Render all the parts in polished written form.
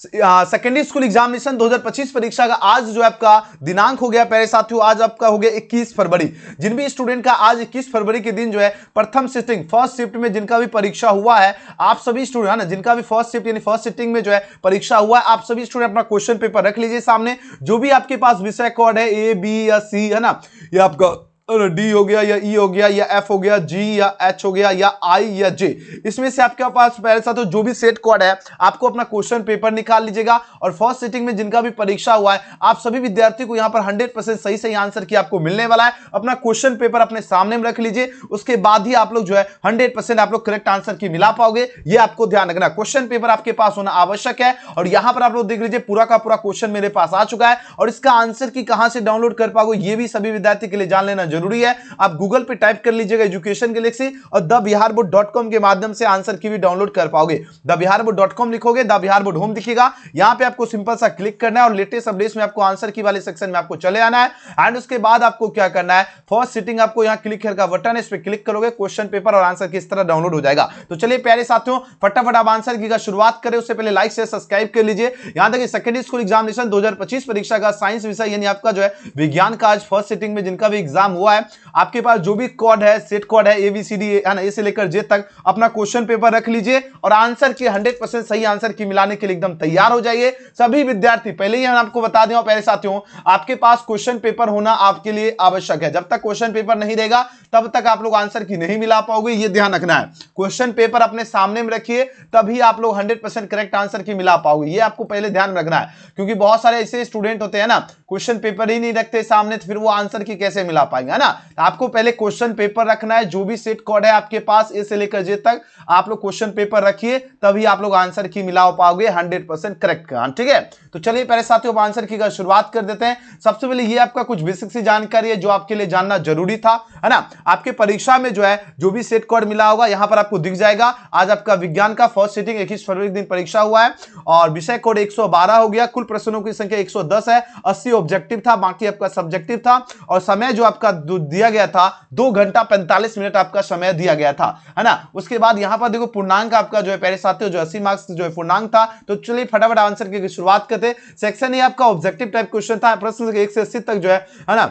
Secondary school examination 2025 परीक्षा का आज जो आपका दिनांक हो गया प्यारे साथियों, आज आपका हो गया 21 फरवरी। जिन भी स्टूडेंट का आज 21 फरवरी के दिन जो है प्रथम सिटिंग फर्स्ट शिफ्ट में जिनका भी परीक्षा हुआ है, आप सभी स्टूडेंट है ना, जिनका भी फर्स्ट शिफ्ट यानी फर्स्ट सिटिंग में जो है परीक्षा हुआ है, आप सभी स्टूडेंट अपना क्वेश्चन पेपर रख लीजिए सामने। जो भी आपके पास विषय कोड है ए बी या सी है ना, या आपका डी हो गया या ई हो गया या एफ हो गया, जी या एच हो गया या आई या जे, इसमें से आपके पास पहले साथ जो भी सेट कोड है आपको अपना क्वेश्चन पेपर निकाल लीजिएगा। और फर्स्ट सिटिंग में जिनका भी परीक्षा हुआ है आप सभी विद्यार्थी को यहां पर 100% सही सही आंसर की आपको मिलने वाला है। अपना क्वेश्चन पेपर अपने सामने में रख लीजिए, उसके बाद ही आप लोग जो है 100% आप लोग करेक्ट आंसर की मिला पाओगे, ये आपको ध्यान रखना। क्वेश्चन पेपर आपके पास होना आवश्यक है। और यहां पर आप लोग देख लीजिए पूरा का पूरा क्वेश्चन मेरे पास आ चुका है, और इसका आंसर की कहां से डाउनलोड कर पाओगे ये भी सभी विद्यार्थी के लिए जान लेना जरूरी है। आप गूगल पे टाइप कर लीजिएगा एजुकेशन गैलेक्सी और thebiharboard.com के माध्यम से आंसर की भी डाउनलोड कर पाओगे। thebiharboard.com लिखोगे, द बिहार बोर्ड होम दिखेगा, यहां पे आपको सिंपल सा क्लिक करना है और लेटेस्ट अपडेट्स में आपको आंसर की वाले सेक्शन में आपको चले आना है। एंड उसके बाद आपको क्या करना है, फर्स्ट सिटिंग आपको यहां क्लिक का बटन है, इस पर क्लिक करोगे, क्वेश्चन पेपर और आंसर किस तरह डाउनलोड हो जाएगा। तो चलिए प्यारे साथियों फटाफट आप आंसर की शुरुआत करें, उससे पहले लाइक से सब्सक्राइब कर लीजिए। यहां तक सेकेंडरी स्कूल एग्जामिनेशन 2025 परीक्षा का साइंस विषय यानी आपका जो है विज्ञान का आज फर्स्ट सिटिंग में जिनका भी एग्जाम हुआ है, आपके पास जो भी कोड है सेट कोड है एबीसीडी है ना, ए से लेकर जे तक अपना क्वेश्चन पेपर रख लीजिए और आंसर की 100% सही आंसर की मिलाने के लिए एकदम तैयार हो जाइए सभी विद्यार्थी। पहले ही हम आपको बता दें पहले साथियों, आपके पास क्वेश्चन पेपर होना आपके लिए आवश्यक है। जब तक क्वेश्चन पेपर नहीं रहेगा तब तक आप लोग आंसर की नहीं मिला पाओगे, ये ध्यान रखना है। क्वेश्चन पेपर अपने सामने में रखिए तभी आप लोग 100% करेक्ट आंसर की मिला पाओगे, ये आपको पहले ध्यान रखना है। क्योंकि बहुत सारे ऐसे स्टूडेंट होते हैं ना, क्वेश्चन पेपर ही नहीं रखते सामने, तो फिर वो आंसर की कैसे मिला पाएंगे, है ना। आपको पहले क्वेश्चन पेपर रखना है, जो भी सेट कोड है आपके पास ए से लेकर जे तक आप लोग क्वेश्चन पेपर रखिए, तभी आप लोग आंसर की मिला पाओगे 100% करेक्ट का, ठीक है। तो चलिए पहले साथियों आंसर की शुरुआत कर देते हैं। सबसे पहले ये आपका कुछ बेसिक सी जानकारी है जो आपके लिए जानना जरूरी था, है ना। आपके परीक्षा में जो है जो भी सेट कोड मिला होगा यहां पर आपको दिख जाएगा। आज आपका विज्ञान का फर्स्ट सिटिंग 21 फरवरी के दिन परीक्षा हुआ है और विषय कोड 112 हो गया। कुल प्रश्नों की संख्या 110 है, 80 ऑब्जेक्टिव था, बाकी आपका सब्जेक्टिव था। और समय जो आपका दिया गया था 2 घंटा 45 मिनट आपका समय दिया गया था, है ना। उसके बाद यहां पर देखो पूर्णांक आपका जो है पहले साथियों जो 80 मार्क्स जो है पूर्णांक था। तो चलिए फटाफट आंसर की शुरुआत करते। सेक्शन ए आपका ऑब्जेक्टिव टाइप क्वेश्चन था, प्रश्न 1 से 80 तक जो है ना,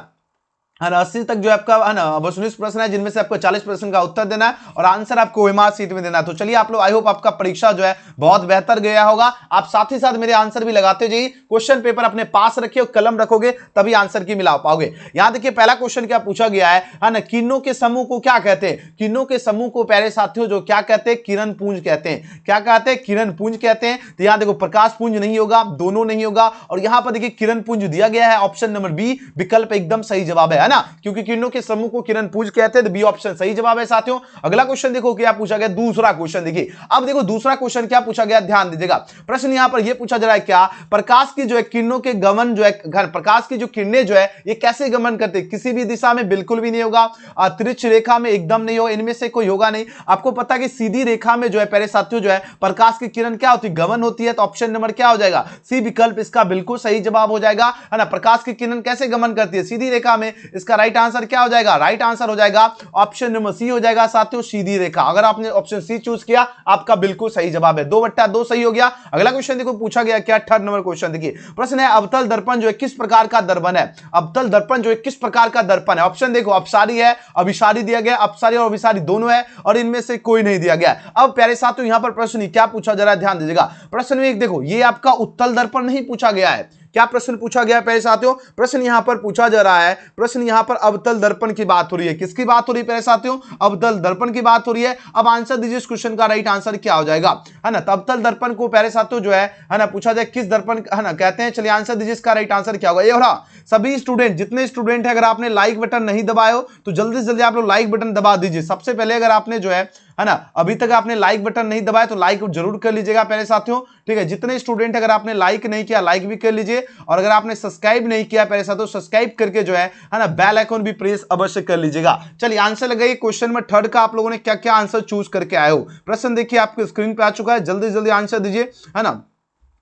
80 तक जो आपका है ना 19 प्रश्न है, जिनमें से आपको 40 प्रश्न का उत्तर देना है और आंसर आपको ओएमआर सीट में देना है। तो चलिए आप लोग आई होप आपका परीक्षा जो है बहुत बेहतर गया होगा। आप साथ ही साथ मेरे आंसर भी लगाते जाइए, क्वेश्चन पेपर अपने पास रखिए, कलम रखोगे तभी आंसर की मिला पाओगे। यहां देखिए पहला क्वेश्चन क्या पूछा गया है ना, किरणों के समूह को क्या कहते हैं। किरणों के समूह को प्यारे साथियों जो क्या कहते हैं, किरण पुंज कहते हैं। क्या कहते हैं, किरण पुंज कहते हैं। तो यहां देखो प्रकाश पुंज नहीं होगा, दोनों नहीं होगा, और यहां पर देखिए किरण पुंज दिया गया है, ऑप्शन नंबर बी विकल्प एकदम सही जवाब है ना, क्योंकि किरणों के समूह को किरण पुंज कहते हैं, तो बी ऑप्शन सही जवाब है साथियों। अगला क्वेश्चन देखो क्या पूछा गया, दूसरा क्वेश्चन देखिए। अब देखो दूसरा क्वेश्चन क्या पूछा गया, ध्यान दीजिएगा। प्रश्न यहां पर यह पूछा जा रहा है क्या, प्रकाश की जो है किरणों के गमन जो है, प्रकाश की जो किरणें जो है ये कैसे गमन करते हैं। किसी भी दिशा में बिल्कुल भी नहीं होगा, तिरछी रेखा में एकदम नहीं होगा, इनमें से कोई होगा नहीं। आपको पता है कि सीधी रेखा में जो है पहले साथियों जो है प्रकाश की किरण क्या होती है, गमन होती है। तो ऑप्शन नंबर क्या हो जाएगा, सी विकल्प इसका बिल्कुल सही जवाब हो जाएगा, है ना। प्रकाश की किरण कैसे गमन करती है, सीधी रेखा में। इसका राइट आंसर क्या हो जाएगा, राइट आंसर हो जाएगा ऑप्शन नंबर सी हो जाएगा साथियों, सीधी रेखा। अगर आपने ऑप्शन सी चूज किया आपका बिल्कुल सही जवाब है, 2/2 सही हो गया। अगला क्वेश्चन देखो पूछा गया क्या, 3rd नंबर क्वेश्चन देखिए। प्रश्न है अवतल दर्पण जो है किस प्रकार का दर्पण है। अवतल दर्पण जो है किस प्रकार का दर्पण है। ऑप्शन देखो अपसारी है, अभिसारी दिया गया, अपसारी और अभिसारी दोनों है, और इनमें से कोई नहीं दिया गया। अब प्यारे साथियों यहां पर प्रश्न क्या पूछा जा रहा है, ध्यान दीजिएगा। प्रश्न में देखो ये आपका उत्तल दर्पण नहीं पूछा गया है। क्या प्रश्न पूछा गया है पहले साथियों, प्रश्न यहां पर पूछा जा रहा है, प्रश्न यहां पर अवतल दर्पण की बात हो रही है। किसकी बात हो रही है पहले साथियों, अवतल दर्पण की बात हो रही है। अब आंसर दीजिए इस क्वेश्चन का, राइट आंसर क्या हो जाएगा, है ना। तो अवतल दर्पण को पहले साथियों जो है ना पूछा जाए किस दर्पण है ना कहते हैं। चलिए आंसर दीजिए, इसका राइट आंसर क्या होगा। ये हो सभी स्टूडेंट, जितने स्टूडेंट है, अगर आपने लाइक बटन नहीं दबाए हो तो जल्दी से जल्दी आप लोग लाइक बटन दबा दीजिए। सबसे पहले अगर आपने जो है ना अभी तक आपने लाइक बटन नहीं दबाया तो लाइक जरूर कर लीजिएगा पहले साथियों, ठीक है। जितने स्टूडेंट अगर आपने लाइक नहीं किया लाइक भी कर लीजिए, और अगर आपने सब्सक्राइब नहीं किया पहले साथियों सब्सक्राइब करके जो है ना बेल आइकन भी प्रेस अवश्य कर लीजिएगा। चलिए आंसर लगाइए। क्वेश्चन नंबर 3rd का आप लोगों ने क्या क्या आंसर चूज करके आए हो। प्रश्न देखिए आपके स्क्रीन पे आ चुका है, जल्दी जल्दी आंसर दीजिए, है ना।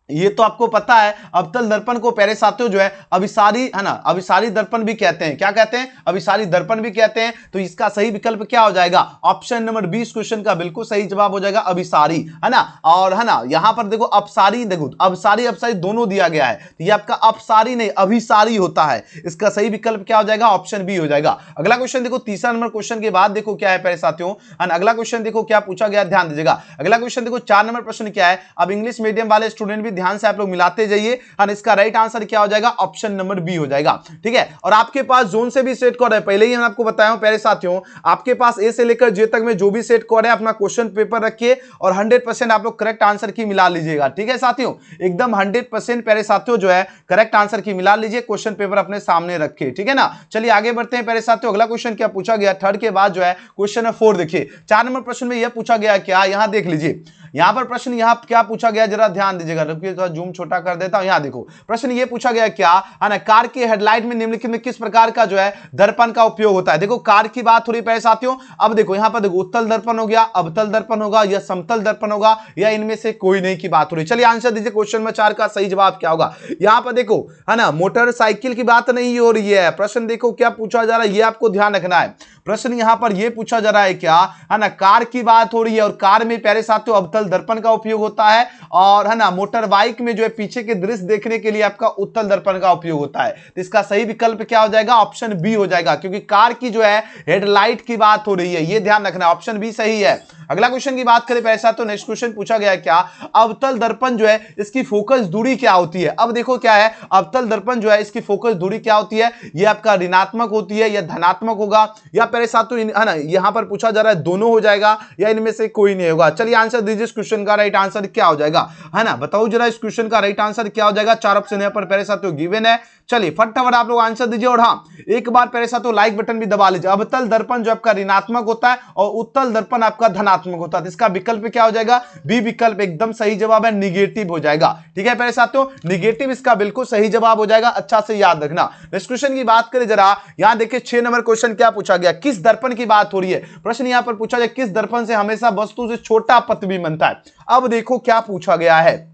ये तो आपको पता है, अवतल दर्पण को प्यारे साथियों जो है अभिसारी, है ना, अभिसारी दर्पण भी कहते हैं। क्या कहते हैं? अभिसारी दर्पण भी कहते हैं। तो इसका सही विकल्प क्या हो जाएगा? ऑप्शन नंबर 20 क्वेश्चन का बिल्कुल सही जवाब हो जाएगा अभिसारी, है ना। और है ना, यहां पर देखो अपसारी, देखो अभिसारी अपसारी दोनों दिया गया है, तो ये आपका अपसारी नहीं अभिसारी होता है। इसका सही विकल्प क्या हो जाएगा? ऑप्शन बी हो जाएगा। अगला क्वेश्चन देखो, तीसरा नंबर क्वेश्चन के बाद देखो क्या है प्यारे साथियों, अगला क्वेश्चन देखो क्या पूछा गया, ध्यान दीजिएगा। अगला क्वेश्चन देखो 4 नंबर प्रश्न क्या है। अब इंग्लिश मीडियम वाले स्टूडेंट भी ध्यान से आप लोग मिलाते जाइए, और इसका राइट आंसर क्या हो जाएगा? ऑप्शन नंबर बी हो जाएगा। ठीक है, और आपके पास जोन से भी सेट कोड है, पहले ही हम आपको बताया हूं प्यारे साथियों, आपके पास ए से लेकर जे तक में जो भी सेट कोड है अपना क्वेश्चन पेपर रखिए और 100% आप लोग करेक्ट आंसर की मिला लीजिएगा। ठीक है साथियों, एकदम 100% प्यारे साथियों जो है करेक्ट आंसर की मिला लीजिए, क्वेश्चन पेपर अपने सामने रखिए। ठीक है ना, चलिए आगे बढ़ते हैं प्यारे साथियों। अगला क्वेश्चन क्या पूछा गया, थर्ड के बाद जो है क्वेश्चन है 4। देखिए 4 नंबर प्रश्न में यह पूछा गया क्या, यहां देख लीजिए, यहां पर प्रश्न यहां क्या पूछा गया, जरा ध्यान दीजिएगा, रुकिए थोड़ा जूम छोटा कर देता हूं। यहां देखो प्रश्न ये पूछा गया क्या है ना, कार की हेडलाइट में निम्नलिखित में किस प्रकार का जो है दर्पण का उपयोग होता है। देखो कार की बात हो रही है साथियों। अब देखो यहां पर देखो उत्तल दर्पण हो गया, अवतल दर्पण होगा या समतल दर्पण होगा, या इनमें से कोई नहीं की बात हो रही। चलिए आंसर दीजिए, क्वेश्चन में 4 का सही जवाब क्या होगा। यहां पर देखो है ना, मोटरसाइकिल की बात नहीं हो रही है। प्रश्न देखो क्या पूछा जा रहा है, ये आपको ध्यान रखना है। प्रश्न यहां पर यह पूछा जा रहा है क्या, है ना, कार की बात हो रही है और कार में प्यारे साथियों अवतल दर्पण का उपयोग होता है, और है ना मोटर बाइक में जो है पीछे के दृश्य देखने के लिए आपका उत्तल दर्पण का उपयोग होता है। तो इसका सही विकल्प क्या हो जाएगा? ऑप्शन बी हो जाएगा, क्योंकि कार की जो है हेडलाइट की बात हो रही है, ये ध्यान रखना, ऑप्शन बी सही है। अगला क्वेश्चन की बात करें पैसा, तो नेक्स्ट क्वेश्चन पूछा गया क्या, अवतल दर्पण जो है इसकी फोकस दूरी क्या होती है। अब देखो क्या है, अवतल दर्पण जो है इसकी फोकस दूरी क्या होती है, ये आपका ऋणात्मक होती है या धनात्मक होगा, या मेरे साथ तो है ना यहां पर पूछा जा रहा है दोनों हो जाएगा, या इनमें से कोई नहीं होगा। चलिए आंसर दीजिए, इस क्वेश्चन का राइट आंसर क्या हो जाएगा, है ना, बताओ जरा इस क्वेश्चन का राइट आंसर क्या हो जाएगा। 4 ऑप्शन यहां पर मेरे साथ तो गिवन है। चलिए फटाफट आप लोग आंसर दीजिए, और हाँ एक बार मेरे साथ तो लाइक बटन भी दबा लीजिए। अवतल दर्पण जो आपका ऋणात्मक होता है और उत्तल दर्पण आपका धनात्मक होता है, इसका विकल्प क्या हो जाएगा? बी विकल्प एकदम सही जवाब है, निगेटिव हो जाएगा। ठीक है मेरे साथियों, निगेटिव इसका बिल्कुल सही जवाब हो जाएगा, अच्छा से याद रखना। नेक्स्ट क्वेश्चन की बात करें जरा, यहां देखिए 6 नंबर क्वेश्चन क्या पूछा गया, किस दर्पण की बात हो रही है। प्रश्न यहां पर पूछा जाए किस दर्पण से हमेशा वस्तु से छोटा प्रतिबिंब बनता है। अब देखो क्या पूछा गया है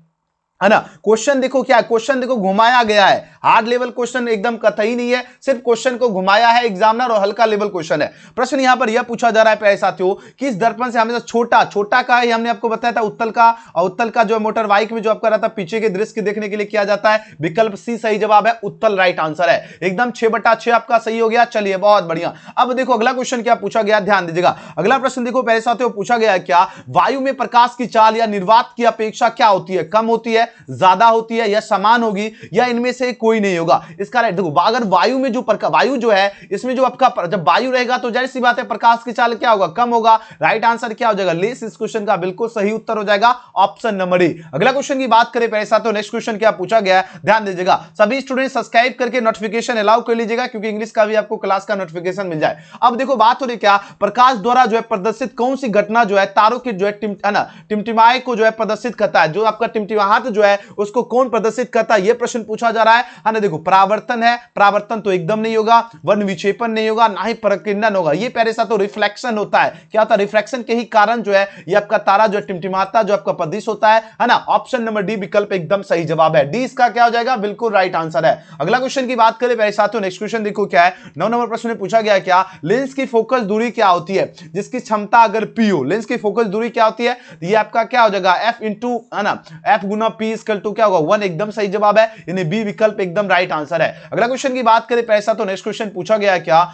ना, क्वेश्चन देखो क्या है, क्वेश्चन देखो घुमाया गया है, हार्ड लेवल क्वेश्चन एकदम कतई नहीं है, सिर्फ क्वेश्चन को घुमाया है एग्जामिनर, और हल्का लेवल क्वेश्चन है। प्रश्न यहां पर यह पूछा जा रहा है प्यारे साथियों, किस दर्पण से हमेशा छोटा का है, हमने आपको बताया था उत्तल का, और उत्तल का जो मोटर बाइक में जो आपका रहता है पीछे के दृश्य देखने के लिए किया जाता है। विकल्प सी सही जवाब है, उत्तल राइट आंसर है, एकदम 6/6 आपका सही हो गया। चलिए बहुत बढ़िया। अब देखो अगला क्वेश्चन क्या पूछा गया, ध्यान दीजिएगा। अगला प्रश्न देखो प्यारे साथियों, पूछा गया क्या, वायु में प्रकाश की चाल या निर्वात की अपेक्षा क्या होती है, कम होती है, ज्यादा होती है, या समान होगी, या इनमें से कोई नहीं होगा। इसका राइट देखो, अगर वायु में जो वायु जो है इसमें जो आपका जब वायु रहेगा तो जाहिर सी बात है प्रकाश की चाल क्या होगा, कम होगा। राइट आंसर क्या हो जाएगा, लेस। इस क्वेश्चन का बिल्कुल सही उत्तर हो जाएगा ऑप्शन नंबर ए। अगला क्वेश्चन की बात करें पैसा, तो नेक्स्ट क्वेश्चन क्या पूछा गया है, ध्यान दीजिएगा। सभी स्टूडेंट सब्सक्राइब करके नोटिफिकेशन अलाउ कर लीजिएगा, क्योंकि इंग्लिश का भी आपको क्लास का नोटिफिकेशन मिल जाए। अब देखो बात हो रही क्या, प्रकाश द्वारा जो है प्रदर्शित कौन सी घटना जो है तारों की जो है टिमटिमाए को जो है प्रदर्शित करता है, जो आपका टिमटिमाहट जो है उसको कौन प्रदर्शित करता है, यह प्रश्न पूछा जा रहा है ना। देखो परावर्तन है, परावर्तन तो एकदम नहीं होगा, वन विक्षेपण नहीं होगा, ना ही प्रकीर्णन होगा, ये पहले साथ तो रिफ्लेक्शन होता है। क्या होता है, रिफ्लेक्शन के ही कारण जो है ये आपका तारा जो टिमटिमाता जो आपका प्रदिश होता है ना। ऑप्शन नंबर डी विकल्प एकदम सही जवाब है, डी इसका क्या हो जाएगा, बिल्कुल राइट आंसर है। अगला क्वेश्चन की बात करें मेरे साथियों, नेक्स्ट क्वेश्चन देखो क्या है, 9 नंबर प्रश्न में पूछा गया क्या, लेंस की फोकस दूरी क्या होती है जिसकी क्षमता अगर पी हो। लेंस की फोकस दूरी क्या होती है, ये आपका क्या हो जाएगा, एफ इंटू है ना, एफ गुना पी इक्वल टू क्या होगा 1, एकदम सही जवाब है, यानी बी विकल्प एकदम राइट आंसर है। अगला क्वेश्चन की बात करें पैसा, तो नेक्स्ट क्वेश्चन पूछा गया क्या,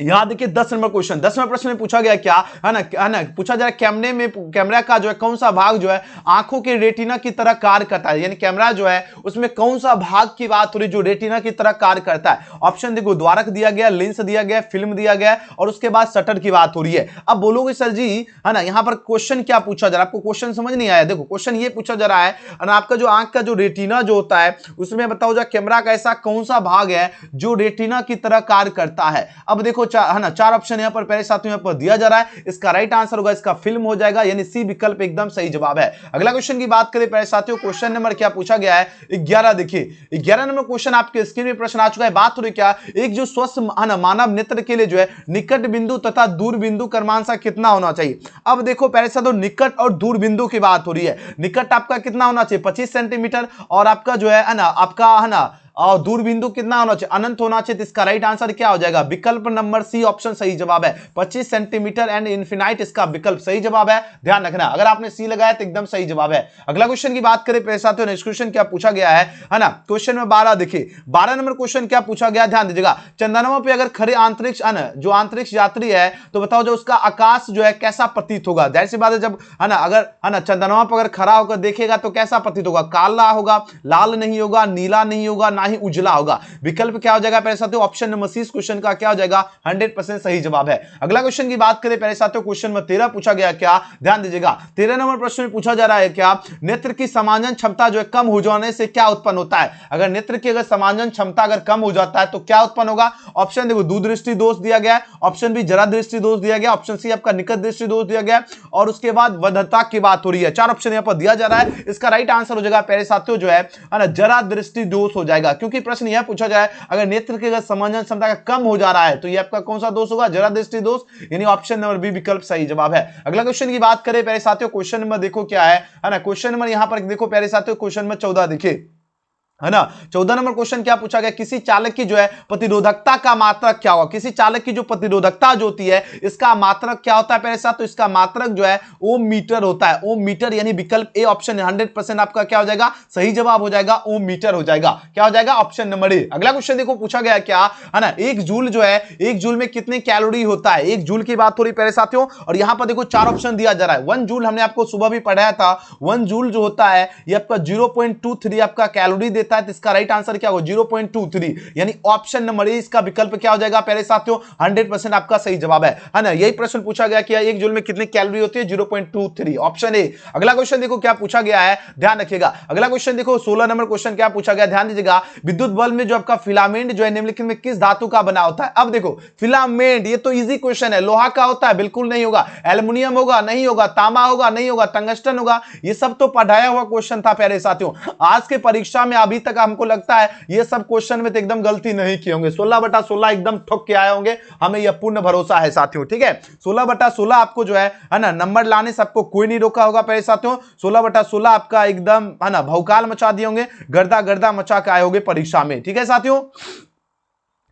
यहां देखिए 10 नंबर क्वेश्चन, 10 नंबर प्रश्न में पूछा गया क्या, है ना पूछा जा रहा है कैमरा का जो है कौन सा भाग जो है आंखों के रेटिना की तरह कार्य करता है, यानी कैमरा जो है उसमें कौन सा भाग की बात हो रही जो रेटिना की तरह कार्य करता है। ऑप्शन देखो, द्वारक दिया गया, लेंस दिया गया, फिल्म दिया गया, और उसके बाद शटर की बात हो रही है। अब बोलोगे सर जी है ना यहां पर क्वेश्चन क्या पूछा जा रहा है, आपको क्वेश्चन समझ नहीं आया। देखो क्वेश्चन ये पूछा जा रहा है आपका जो आंख का जो रेटिना जो होता है उसमें बताओ जो कैमरा का ऐसा कौन सा भाग है जो रेटिना की तरह कार्य करता है। अब देखो देखो है ना 4 ऑप्शन यहाँ पर प्यारे साथियों यहाँ पर दिया जा रहा है। इसका राइट आंसर होगा इसका फिल्म हो जाएगा, यानी सी विकल्प एकदम सही जवाब है। अगला क्वेश्चन की बात करें प्यारे साथियों, क्वेश्चन नंबर क्या पूछा गया है 11। देखिए 11 नंबर क्वेश्चन आपके स्क्रीन में प्रश्न आ चुका है। बात हो रही क्या, एक जो स्वस्थ है ना मानव नेत्र के लिए जो है निकट बिंदु तथा दूर बिंदु क्रमांक कितना होना चाहिए। अब देखो प्यारे साथियों निकट और दूर बिंदु की बात हो रही है। निकट आपका कितना होना चाहिए 25 सेंटीमीटर, और आपका जो है ना आपका है ना और दूर बिंदु कितना होना चाहिए अनंत होना चाहिए। तो इसका राइट आंसर क्या हो जाएगा, विकल्प नंबर सी ऑप्शन सही जवाब है। 25 सेंटीमीटर एंड इनफिनाइट इसका विकल्प सही जवाब है, ध्यान रखना। अगर आपने सी लगाया तो एकदम सही जवाब है। अगला क्वेश्चन की बात करें प्यारे साथियों, नेक्स्ट क्वेश्चन क्या पूछा गया है ना, क्वेश्चन में 12। देखिए 12 नंबर क्वेश्चन क्या पूछा गया, ध्यान दीजिएगा। चंद्रमा पे अगर खड़े अंतरिक्ष जो अंतरिक्ष यात्री है तो बताओ जो उसका आकाश जो है कैसा प्रतीत होगा। जाहिर सी बात है जब है ना अगर है ना चंद्रमा पर अगर खड़ा होकर देखेगा तो कैसा प्रतीत होगा, काला होगा, लाल नहीं होगा, नीला नहीं होगा, ना ही उजला होगा। विकल्प क्या हो जाएगा प्यारे साथियों, ऑप्शन नंबर सी क्वेश्चन का क्या हो जाएगा 100% सही जवाब है। अगला क्वेश्चन की बात करें प्यारे साथियों, क्वेश्चन नंबर 13 पूछा गया क्या, ध्यान दीजिएगा। 13 नंबर प्रश्न में पूछा जा रहा है क्या, नेत्र की समांजन क्षमता जो है कम हो जाने से क्या उत्पन्न होता है। अगर नेत्र की अगर समांजन क्षमता अगर कम हो जाता है तो क्या उत्पन्न होगा। ऑप्शन देखो दूरदृष्टि दोष दिया गया है, ऑप्शन बी जरा दृष्टि दोष दिया गया, ऑप्शन सी आपका निकट दृष्टि दोष दिया गया, और उसके बाद वध्यता की बात हो रही है। 4 ऑप्शन यहां पर दिया जा रहा है। इसका राइट आंसर हो जाएगा प्यारे साथियों जो है ना जरा दृष्टि दोष हो जाएगा, क्योंकि प्रश्न यह पूछा जाए अगर नेत्र की समंजन क्षमता का कम हो जा रहा है तो ये आपका कौन सा दोष होगा, जरा दृष्टि दोष, यानी ऑप्शन नंबर बी विकल्प सही जवाब है। अगला क्वेश्चन की बात करें प्यारे साथियों, क्वेश्चन नंबर देखो क्या है ना, क्वेश्चन नंबर यहां पर देखो प्यारे साथियों, क्वेश्चन नंबर 14 देखिए है ना। 14 नंबर क्वेश्चन क्या पूछा गया, किसी चालक की जो है प्रतिरोधकता का मात्रक क्या होगा। किसी चालक की जो प्रतिरोधकता जो होती है इसका मात्रक क्या होता है प्यारे साथ, तो इसका मात्रक जो है ओम मीटर होता है। ओम मीटर यानी विकल्प ए ऑप्शन 100% आपका क्या हो जाएगा सही जवाब हो जाएगा, ओम मीटर हो जाएगा, क्या हो जाएगा ऑप्शन नंबर ए। अगला क्वेश्चन देखो पूछा गया क्या है ना, एक जूल जो है एक जूल में कितने कैलोरी होता है। एक जूल की बात हो रही प्यारे साथियों, और यहां पर देखो 4 ऑप्शन दिया जा रहा है। 1 जूल हमने आपको सुबह भी पढ़ाया था, 1 जूल जो होता है ये आपका 0.23 आपका कैलोरी देता है। तो इसका राइट आंसर क्या होगा 0.23, यानी ऑप्शन नंबर ए इसका विकल्प क्या हो जाएगा प्यारे साथियों 100% आपका सही जवाब है ना। यही प्रश्न पूछा गया कि एक जूल में कितनी कैलोरी होती है 0.23, ऑप्शन ए। अगला क्वेश्चन देखो क्या पूछा गया है, ध्यान रखिएगा। अगला क्वेश्चन देखो 16 नंबर क्वेश्चन क्या पूछा गया, ध्यान दीजिएगा। विद्युत बल्ब में जो आपका फिलामेंट जो है निम्नलिखित में किस धातु का बना होता है। अब देखो फिलामेंट ये तो इजी क्वेश्चन है, लोहा का होता है बिल्कुल नहीं होगा, एल्युमिनियम होगा नहीं होगा, तांबा होगा नहीं होगा, टंगस्टन होगा, ये सब तो पढ़ाया हुआ क्वेश्चन था प्यारे साथियों। आज के परीक्षा में अभी तक हमको लगता है ये सब क्वेश्चन में तो एकदम गलती नहीं किए होंगे, 16/16 एकदम ठोक के आए होंगे, हमें यह पूर्ण भरोसा है साथियों, ठीक है। 16/16 आपको जो है ना नंबर लाने से आपको कोई नहीं रोका होगा प्यारे साथियों। 16/16 आपका एकदम है ना भौकाल मचा दिए होंगे, गर्दा गर्दा मचा के आए होंगे परीक्षा में, ठीक है साथियों।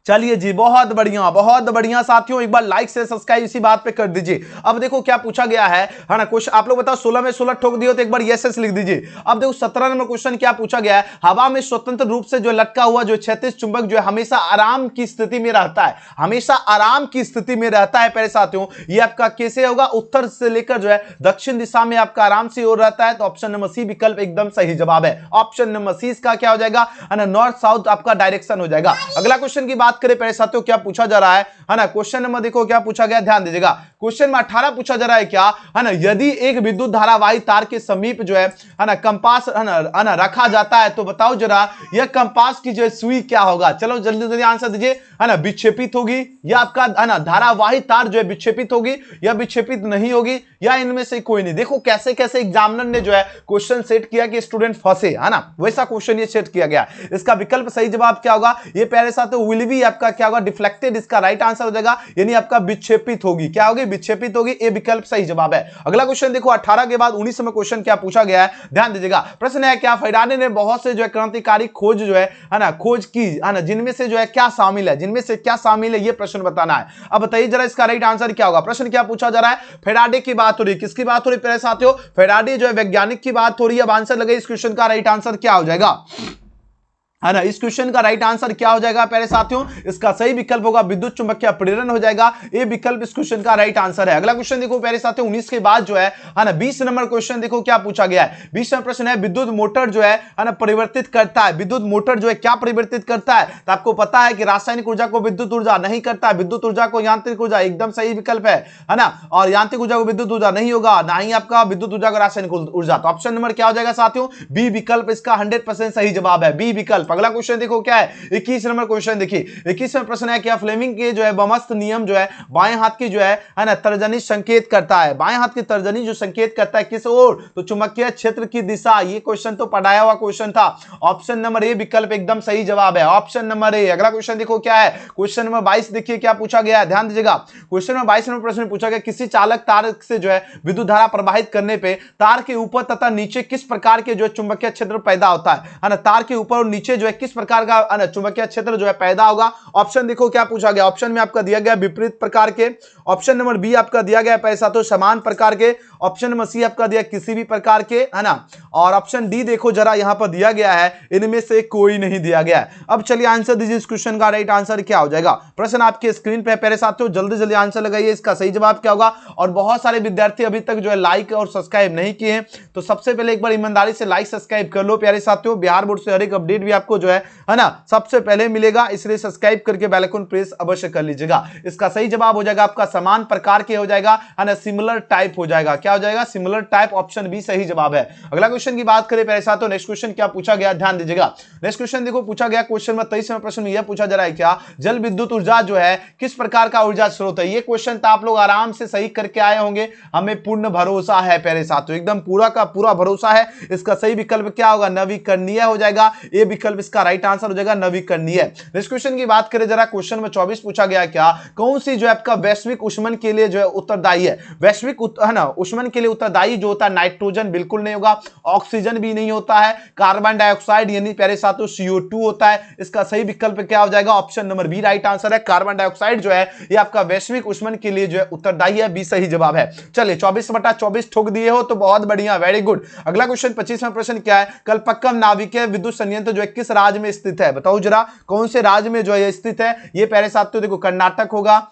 चलिए जी बहुत बढ़िया साथियों, एक बार लाइक से सब्सक्राइब इसी बात पे कर दीजिए। अब देखो क्या पूछा गया है ना क्वेश्चन, आप लोग बताओ 16 में 16 ठोक दियो तो एक बार यस यस लिख दीजिए। अब देखो 17 नंबर क्वेश्चन क्या पूछा गया है, हवा में स्वतंत्र रूप से जो लटका हुआ जो क्षैतिज चुंबक जो है हमेशा आराम की स्थिति में रहता है, हमेशा आराम की स्थिति में रहता है प्यारे साथियों। ये आपका कैसे होगा, उत्तर से लेकर जो है दक्षिण दिशा में आपका आराम से ओर रहता है। तो ऑप्शन नंबर सी विकल्प एकदम सही जवाब है, ऑप्शन नंबर सी इसका क्या हो जाएगा ना नॉर्थ साउथ आपका डायरेक्शन हो जाएगा। अगला क्वेश्चन की बात करें प्यारे साथियों क्या पूछा जा रहा है ना, क्वेश्चन नंबर देखो क्या पूछा गया, ध्यान दीजिएगा। क्वेश्चन में 18 पूछा जा रहा है क्या है ना, यदि एक विद्युत धारावाही तार के समीप जो है ना कंपास है ना रखा जाता है तो बताओ जरा यह कंपास की जो सुई क्या होगा। चलो जल्दी जल्दी आंसर दीजिए, है ना विक्षेपित होगी या आपका है ना धारावाही तार जो है विक्षेपित होगी या विक्षेपित नहीं होगी, या इनमें से कोई नहीं। देखो कैसे कैसे एग्जामिनर ने जो है क्वेश्चन सेट किया कि स्टूडेंट फंसे, है ना वैसा क्वेश्चन ये सेट किया गया। इसका विकल्प सही जवाब क्या होगा, ये प्यारे साथियों विल बी आपका क्या होगा डिफ्लेक्टेड, इसका राइट आंसर हो जाएगा, यानी आपका विक्षेपित होगी, क्या होगी विक्षेपित होगी, ये विकल्प सही जवाब है। अगला क्वेश्चन देखो 18 के बाद 19 में क्वेश्चन क्या पूछा गया है, ध्यान दीजिएगा। प्रश्न है क्या फैराडे ने बहुत से जो है क्रांतिकारी खोज जो है ना खोज की, है ना जिनमें से जो है क्या शामिल है, जिनमें से क्या शामिल है ये प्रश्न बताना है। अब बताइए जरा इसका राइट आंसर क्या होगा। प्रश्न क्या पूछा जा रहा है, फैराडे की बात हो रही है, किसकी बात हो रही है प्यारे साथियों, फैराडे जो है वैज्ञानिक की बात हो रही है। अब आंसर लगे इस क्वेश्चन का राइट आंसर क्या हो जाएगा, है ना इस क्वेश्चन का राइट आंसर क्या हो जाएगा प्यारे साथियों, इसका सही विकल्प होगा विद्युत चुंबकीय प्रेरण हो जाएगा, ये विकल्प इस क्वेश्चन का राइट आंसर है। अगला क्वेश्चन देखो प्यारे साथियों 19 के बाद जो है ना 20 नंबर क्वेश्चन देखो क्या पूछा गया है। 20 नंबर प्रश्न है विद्युत मोटर जो है ना परिवर्तित करता है, विद्युत मोटर जो है क्या परिवर्तित करता है। तो आपको पता है कि रासायनिक ऊर्जा को विद्युत ऊर्जा नहीं करता है, विद्युत ऊर्जा को यांत्रिक ऊर्जा, एकदम सही विकल्प है ना, और यांत्रिक ऊर्जा को विद्युत ऊर्जा नहीं होगा, ना ही आपका विद्युत ऊर्जा को रासायनिक ऊर्जा। तो ऑप्शन नंबर क्या हो जाएगा साथियों, बी विकल्प इसका 100% सही जवाब है, बी विकल्प अगला क्वेश्चन देखो क्या है, 21 नंबर क्वेश्चन देखिए। 21 नंबर प्रश्न है क्या फ्लेमिंग के जो है बमस्त नियम जो है बाएं हाथ की जो है ना तर्जनी संकेत करता है। बाएं हाथ की तर्जनी जो संकेत करता है किस ओर, तो चुंबकीय क्षेत्र की दिशा। ये क्वेश्चन तो पढ़ाया हुआ क्वेश्चन था। ऑप्शन नंबर ए विकल्प एकदम सही जवाब है, ऑप्शन नंबर ए। अगला क्वेश्चन देखो क्या है, क्वेश्चन नंबर 22 देखिए क्या पूछा गया है, ध्यान दीजिएगा। क्वेश्चन नंबर 22 नंबर प्रश्न में पूछा गया किसी चालक तार से जो है विद्युत धारा प्रवाहित करने पे तार के ऊपर तथा नीचे किस प्रकार के जो है चुंबकीय क्षेत्र पैदा होता है ना। तार के ऊपर और नीचे जो है किस प्रकार का चुंबकीय क्षेत्र जो है पैदा होगा। ऑप्शन देखो क्या पूछा गया, ऑप्शन में आपका दिया गया विपरीत प्रकार के, ऑप्शन नंबर बी आपका दिया गया पैसा तो समान प्रकार के, ऑप्शन नंबर सी आपका दिया किसी भी प्रकार के, है ना, और ऑप्शन डी देखो जरा यहां पर दिया गया है इनमें से कोई नहीं दिया गया है। अब चलिए आंसर दीजिए, इस क्वेश्चन का राइट आंसर क्या हो जाएगा। प्रश्न आपके स्क्रीन पे प्यारे साथियों, जल्दी जल्दी आंसर लगाइए, इसका सही जवाब क्या होगा। और बहुत सारे विद्यार्थी अभी तक जो है लाइक और सब्सक्राइब नहीं किए हैं, तो सबसे पहले एक बार ईमानदारी से लाइक सब्सक्राइब कर लो प्यारे साथियों। बिहार बोर्ड से हर एक अपडेट भी आपको जो है ना सबसे पहले मिलेगा, इसलिए सब्सक्राइब करके बेल आइकन प्रेस अवश्य कर लीजिएगा। इसका सही जवाब हो जाएगा आपका समान प्रकार के हो जाएगा, है ना, सिमिलर टाइप हो जाएगा। क्या हो जाएगा, सिमिलर टाइप, ऑप्शन बी सही जवाब है। अगला क्वेश्चन की बात करें प्यारे साथियों, नेक्स्ट क्वेश्चन क्या पूछा गया, ध्यान दीजिएगा। नेक्स्ट क्वेश्चन देखो पूछा गया, क्वेश्चन में 23वें प्रश्न में यह पूछा जा रहा है क्या जल विद्युत ऊर्जा जो है किस प्रकार का ऊर्जा स्रोत है। ये क्वेश्चन तो आप लोग आराम से सही करके आए होंगे, हमें पूर्ण भरोसा है प्यारे साथियों, एकदम पूरा का पूरा भरोसा है। इसका सही विकल्प क्या होगा, नवीकरणीय हो जाएगा। ये विकल्प इसका राइट आंसर हो जाएगा, नवीकरणीय। नेक्स्ट क्वेश्चन की बात करें जरा, क्वेश्चन में 24 पूछा गया क्या कौन सी जो है आपका वैश्विक ऊष्मन के लिए जो है उत्तरदायी है। वैश्विक है ना ऊष्मन के लिए उत्तरदायी जो होता है नाइट्रोजन बिल्कुल नहीं होगा, ऑक्सीजन भी नहीं होता है, कार्बन डाइऑक्साइड यानी प्यारे साथियों CO2 होता है। इसका सही विकल्प क्या हो जाएगा, option number B right answer है। कार्बन डाइऑक्साइड जो है ये आपका वैश्विक ऊष्मन के लिए जो है उत्तरदायी है, बी सही जवाब है। चलिए 24/24 ठोक दिए हो तो बहुत बढ़िया, वेरी गुड। अगला क्वेश्चन 25वां प्रश्न क्या है, कल्पक्कम नाभिकीय विद्युत संयंत्र जो है किस राज्य में स्थित है। बताओ जरा कौन से राज्य में जो है स्थित है। ये प्यारे साथियों देखो कर्नाटक होगा,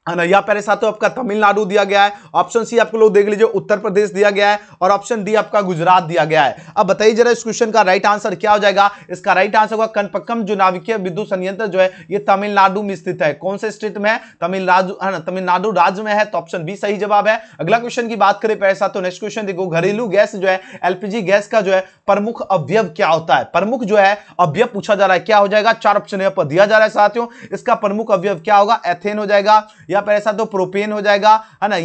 है ना, या प्यारे साथियों आपका तमिलनाडु दिया गया है, ऑप्शन सी आपको लोग देख लीजिए उत्तर प्रदेश दिया गया है, और ऑप्शन डी आपका गुजरात दिया गया है। अब बताइए जरा इस क्वेश्चन का राइट आंसर क्या हो जाएगा। इसका राइट आंसर होगा कल्पक्कम जो नाभिकीय विद्युत संयंत्र जो है ये तमिलनाडु में स्थित है। कौन से स्टेट में है, तमिलनाडु, है ना, तमिलनाडु राज्य में है, तो ऑप्शन बी सही जवाब है। अगला क्वेश्चन की बात करें प्यारे साथियों, नेक्स्ट क्वेश्चन देखो, घरेलू गैस जो है LPG गैस का जो है प्रमुख अवयव क्या होता है। प्रमुख जो है अवयव पूछा जा रहा है, क्या हो जाएगा, 4 ऑप्शन यहां पर दिया जा रहा है साथियों। इसका प्रमुख अवयव क्या होगा, एथेन हो जाएगा, या प्यारे साथियों प्रोपेन हो जाएगा, है ना,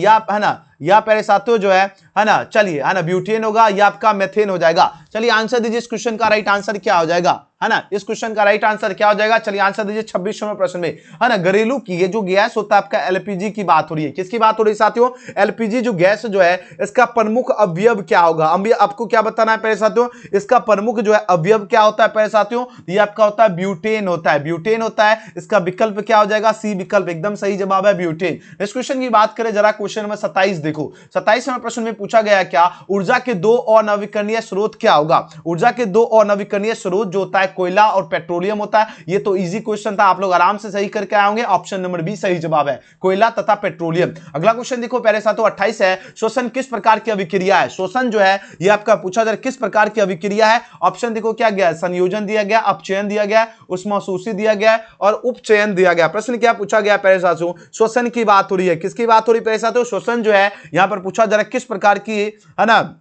या प्यारे साथियों जो है ना, चलिए, है ना, ब्यूटेन होगा, या आपका मेथेन हो जाएगा। चलिए आंसर दीजिए, इस क्वेश्चन का राइट आंसर क्या हो जाएगा, है ना, इस क्वेश्चन का राइट आंसर क्या हो जाएगा। चलिए आंसर दीजिए 26वें प्रश्न में, है ना, घरेलू की ये जो गैस होता है आपका LPG की बात हो रही है। किसकी बात हो रही है साथियों, LPG जो गैस जो है इसका प्रमुख अवयव क्या होगा। आपको क्या बताना है प्यारे साथियों, इसका प्रमुख जो है अवयव क्या होता है प्यारे साथियों, ये आपका होता है ब्यूटेन होता है, ब्यूटेन होता है। इसका विकल्प क्या हो जाएगा, सी विकल्प एकदम सही जवाब है, ब्यूटेन। नेक्स्ट क्वेश्चन की बात करें जरा, क्वेश्चन नंबर 27 देखो, 27वें प्रश्न में पूछा गया क्या ऊर्जा के 2 अनवीकरणीय स्रोत क्या होगा। ऊर्जा के 2 अनवीकरणीय स्रोत जो होता है कोयला और पेट्रोलियम होता है। ये तो इजी क्वेश्चन था, आप लोग आराम से सही करके आए होंगे, ऑप्शन नंबर बी सही जवाब है, कोयला तथा पेट्रोलियम। अगला क्वेश्चन देखो प्यारे साथियों 28 है, शोषण किस प्रकार की अभिक्रिया है। शोषण जो है ये आपका पूछा जा रहा है किस प्रकार की अभिक्रिया है। ऑप्शन देखो क्या गया, संयोजन दिया गया, अपचयन दिया गया, उष्माशोषी दिया गया और उपचयन दिया गया। प्रश्न क्या पूछा गया प्यारे साथियों, शोषण की बात हो रही है। किसकी बात हो रही है प्यारे साथियों, शोषण जो है यहां पर पूछा जा रहा है किस प्रकार की, है ना,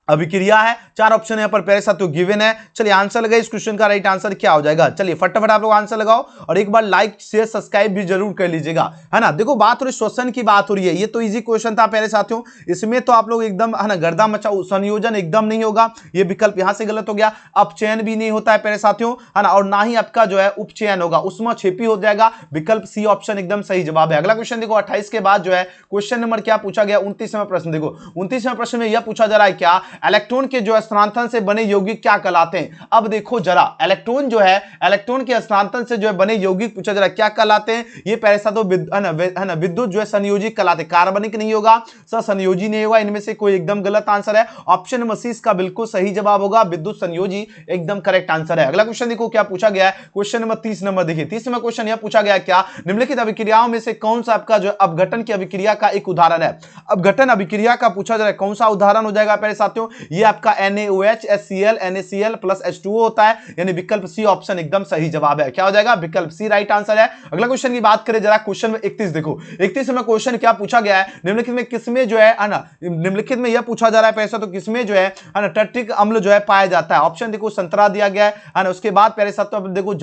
अभिक्रिया है। 4 ऑप्शन यहां पर प्यारे साथियों गिवन है। चलिए आंसर लगाइए, इस क्वेश्चन का राइट आंसर क्या हो जाएगा। चलिए फटाफट आप लोग आंसर लगाओ और एक बार लाइक शेयर सब्सक्राइब भी जरूर कर लीजिएगा, है ना। देखो बात हो रही शोषण की बात हो रही है, ये तो इजी क्वेश्चन था प्यारे साथियों, इसमें तो आप लोग एकदम, है ना, गर्दा मचा। संयोजन एकदम नहीं होगा, ये विकल्प यहां से गलत हो गया। अपचयन भी नहीं होता है प्यारे साथियों, है ना, और ना ही आपका जो है उपचयन होगा, उसमें छेपी हो जाएगा। विकल्प सी ऑप्शन एकदम सही जवाब है। अगला क्वेश्चन देखो 28 के बाद जो है क्वेश्चन नंबर क्या पूछा गया, 29वां प्रश्न देखो। 29वां प्रश्न में यह पूछा जा रहा है क्या इलेक्ट्रॉन के जो स्थानांतरण से बने यौगिक क्या कहलाते हैं। अब देखो जरा, इलेक्ट्रॉन जो है, इलेक्ट्रॉन के स्थानांतरण से जो है बने यौगिक पूछा जा रहा है क्या कहलाते हैं। ये पहले साथों है ना विद्युत जो है संयोजी कहलाते हैं, कार्बनिक नहीं होगा, संयोजी नहीं होगा, इनमें से कोई एकदम गलत आंसर है। ऑप्शन नंबर सी इसका बिल्कुल सही जवाब होगा, विद्युत संयोजी एकदम करेक्ट आंसर है। अगला क्वेश्चन देखो क्या पूछा गया है, क्वेश्चन नंबर 30 नंबर देखिए। 30वां क्वेश्चन यह पूछा गया क्या निम्नलिखित अभिक्रियाओं में से कौन सा आपका जो अपघटन की अभिक्रिया का एक उदाहरण है। अपघटन अभिक्रिया का पूछा जा रहा है कौन सा उदाहरण हो जाएगा पहले साथियों, ये आपका NaOH HCl NaCl plus H2O होता है, यानी विकल्प सी ऑप्शन एकदम सही जवाब है। क्या हो जाएगा? विकल्प सी राइट आंसर है। अगला क्वेश्चन की बात करें जरा, क्वेश्चन में 31 देखो, 31 में क्वेश्चन क्या पूछा गया है, निम्नलिखित में किसमें जो है ना, निम्नलिखित में यह पूछा जा रहा है पैसा, तो किसमें जो है ना टर्ट्रिक अम्ल जो है पाया जाता है। ऑप्शन देखो संतरा दिया गया है ना, उसके बाद प्यारे साथियों देखो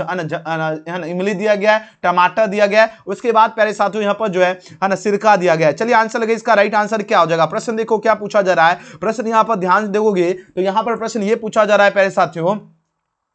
इमली दिया गया है, टमाटर दिया गया है, उसके बाद प्यारे साथियों यहां पर जो है ना सिरका दिया गया है। चलिए आंसर लगे, इसका राइट आंसर क्या हो जाएगा? प्रश्न देखो क्या पूछा जा रहा है, प्रश्न यहां पर ध्यान दोगे तो यहां पर प्रश्न ये पूछा जा रहा है प्यारे साथियों,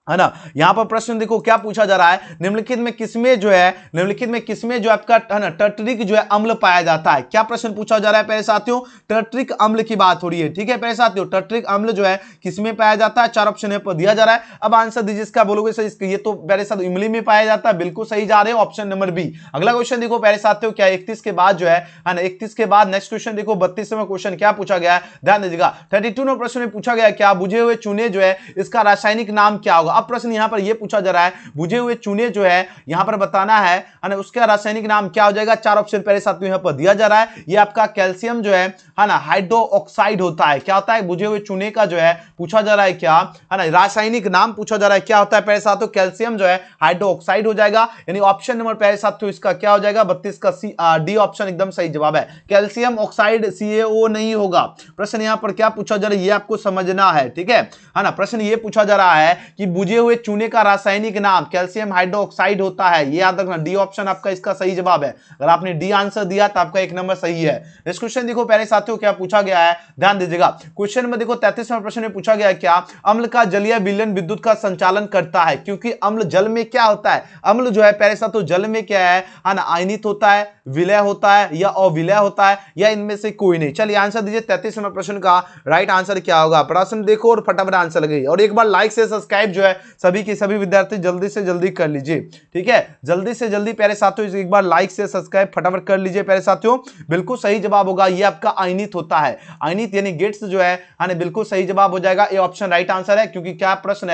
है ना, यहां पर प्रश्न देखो क्या पूछा जा रहा है, निम्नलिखित में किसमें जो है, निम्नलिखित में किसमें जो आपका है ना टर्टरिक जो है अम्ल पाया जाता है। क्या प्रश्न पूछा जा रहा है प्यारे साथियों? टर्टरिक अम्ल की बात हो रही है, ठीक है प्यारे साथियों, टर्टरिक अम्ल जो है किसमें पाया जाता है? चार ऑप्शन यहां पर दिया जा रहा है। अब आंसर दीजिए, इसका बोलोगे सही, ये तो प्यारे साथियों इमली में पाया जाता है, बिल्कुल सही जा रहे हो, ऑप्शन नंबर बी। अगला क्वेश्चन देखो प्यारे साथियों क्या 31 के बाद जो है ना, 31 के बाद नेक्स्ट क्वेश्चन देखो 32 में क्वेश्चन क्या पूछा गया है, ध्यान दीजिएगा। 32 में प्रश्न में पूछा गया क्या बुझे हुए चूने जो है इसका रासायनिक नाम क्या होगा। अब प्रश्न यहां पर पूछा जा रहा है बुझे हुए चूने जो है यहां पर बताना है ना, उसका रासायनिक नाम क्या हो जाएगा? चार ऑप्शन पहले साथ में यहां पर दिया जा रहा है। ये आपका कैल्शियम जो है ना हाइड्रोक्साइड होता है। क्या होता है? बुझे हुए चूने का जो है पूछा जा रहा है क्या, है ना, रासायनिक नाम पूछा जा रहा है, क्या होता है पहले साथियों? कैल्शियम जो है हाइड्रोक्साइड हो जाएगा, यानी ऑप्शन नंबर पहले साथियों इसका क्या हो जाएगा? 32 का डी ऑप्शन एकदम सही जवाब है। कैल्शियम ऑक्साइड CaO नहीं होगा। प्रश्न यहां पर क्या पूछा जा रहा है ये आपको समझना है, ठीक है ना। प्रश्न ये पूछा जा रहा है कि बुझे हुए चूने का रासायनिक नाम कैल्शियम हाइड्रोक्साइड होता है, ये याद रखना, डी ऑप्शन आपका इसका सही जवाब है। अगर आपने डी आंसर दिया तो आपका एक नंबर सही है। इस क्वेश्चन देखो पहले साथियों क्या पूछा गया है, ध्यान दीजिएगा। क्वेश्चन में देखो 33वें प्रश्न में पूछा गया है क्या अम्ल का जलीय विलयन विद्युत का संचालन करता है, क्योंकि अम्ल जल में क्या होता है, अम्ल जो है पहले साथियों जल में क्या है आयनित होता है, विलय होता है या अविलय होता है, या इनमें से कोई नहीं। चलिए आंसर दीजिए 33वें प्रश्न का राइट आंसर क्या होगा। प्रश्न देखो और फटाफट आंसर लगाइए, और एक बार लाइक से सब्सक्राइब जो है सभी के सभी विद्यार्थी जल्दी से जल्दी कर लीजिए, ठीक है, जल्दी से जल्दी प्यारे साथियों एक बार लाइक से सब्सक्राइब फटाफट कर लीजिए प्यारे साथियों। बिल्कुल सही जवाब होगा ये आपका आयनित होता है, आयनित यानी गेट्स जो है बिल्कुल सही जवाब हो जाएगा, ये ऑप्शन राइट आंसर है। क्योंकि क्या प्रश्न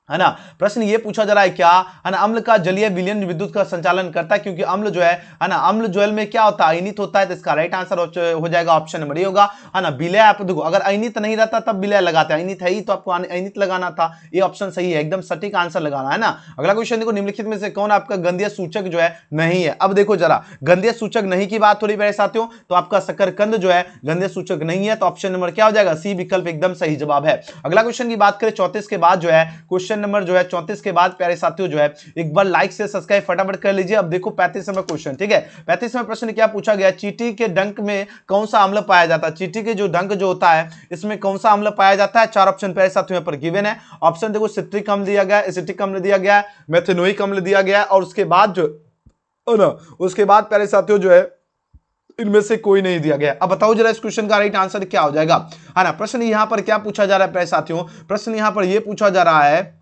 है ना, प्रश्न ये पूछा जा रहा है क्या है ना अम्ल का जलीय विलयन विद्युत का संचालन करता है, क्योंकि अम्ल जो है ना अम्ल जल में क्या होता है अयनित होता है, तो इसका राइट आंसर हो जाएगा ऑप्शन नंबर ए होगा, है ना। विलय आप देखो अगर अयनित नहीं रहता तब विलय लगाते हैं, अयनित है ही तो आपको अयनित लगाना था, ये ऑप्शन सही है, एकदम सटीक आंसर लगाना है ना। अगला क्वेश्चन देखो निम्नलिखित में से कौन आपका गंधीय सूचक जो है नहीं है। अब देखो जरा गंधीय सूचक नहीं की बात हो रही है साथियों, तो आपका शकरकंद जो है गंधीय सूचक नहीं है, तो ऑप्शन नंबर क्या हो जाएगा? सी विकल्प एकदम सही जवाब है। अगला क्वेश्चन की बात करें 34 के बाद जो है क्वेश्चन नंबर जो है 34 के बाद प्यारे साथियों जो है एक बार लाइक से सब्सक्राइब फटाफट कर लीजिए। अब देखो 35वां क्वेश्चन, ठीक है, 35वां प्रश्न क्या पूछा गया, चींटी के डंक में कौन सा अम्ल पाया जाता है, चींटी के जो डंक जो होता है इसमें कौन सा अम्ल पाया जाता है? चार ऑप्शन प्यारे साथियों यहाँ पर गिवन है। ऑप्शन देखो सिट्रिक अम्ल दिया गया, एसिटिक अम्ल दिया गया, मेथेनोइक अम्ल दिया गया, और उसके बाद जो ना उसके बाद प्यारे साथियों जो है इनमें से कोई नहीं दिया गया। अब बताओ जरा इस क्वेश्चन का राइट आंसर क्या हो जाएगा, है ना। प्रश्न यहां पर क्या पूछा जा रहा है प्यारे साथियों, प्रश्न यहां पर यह पूछा जा रहा है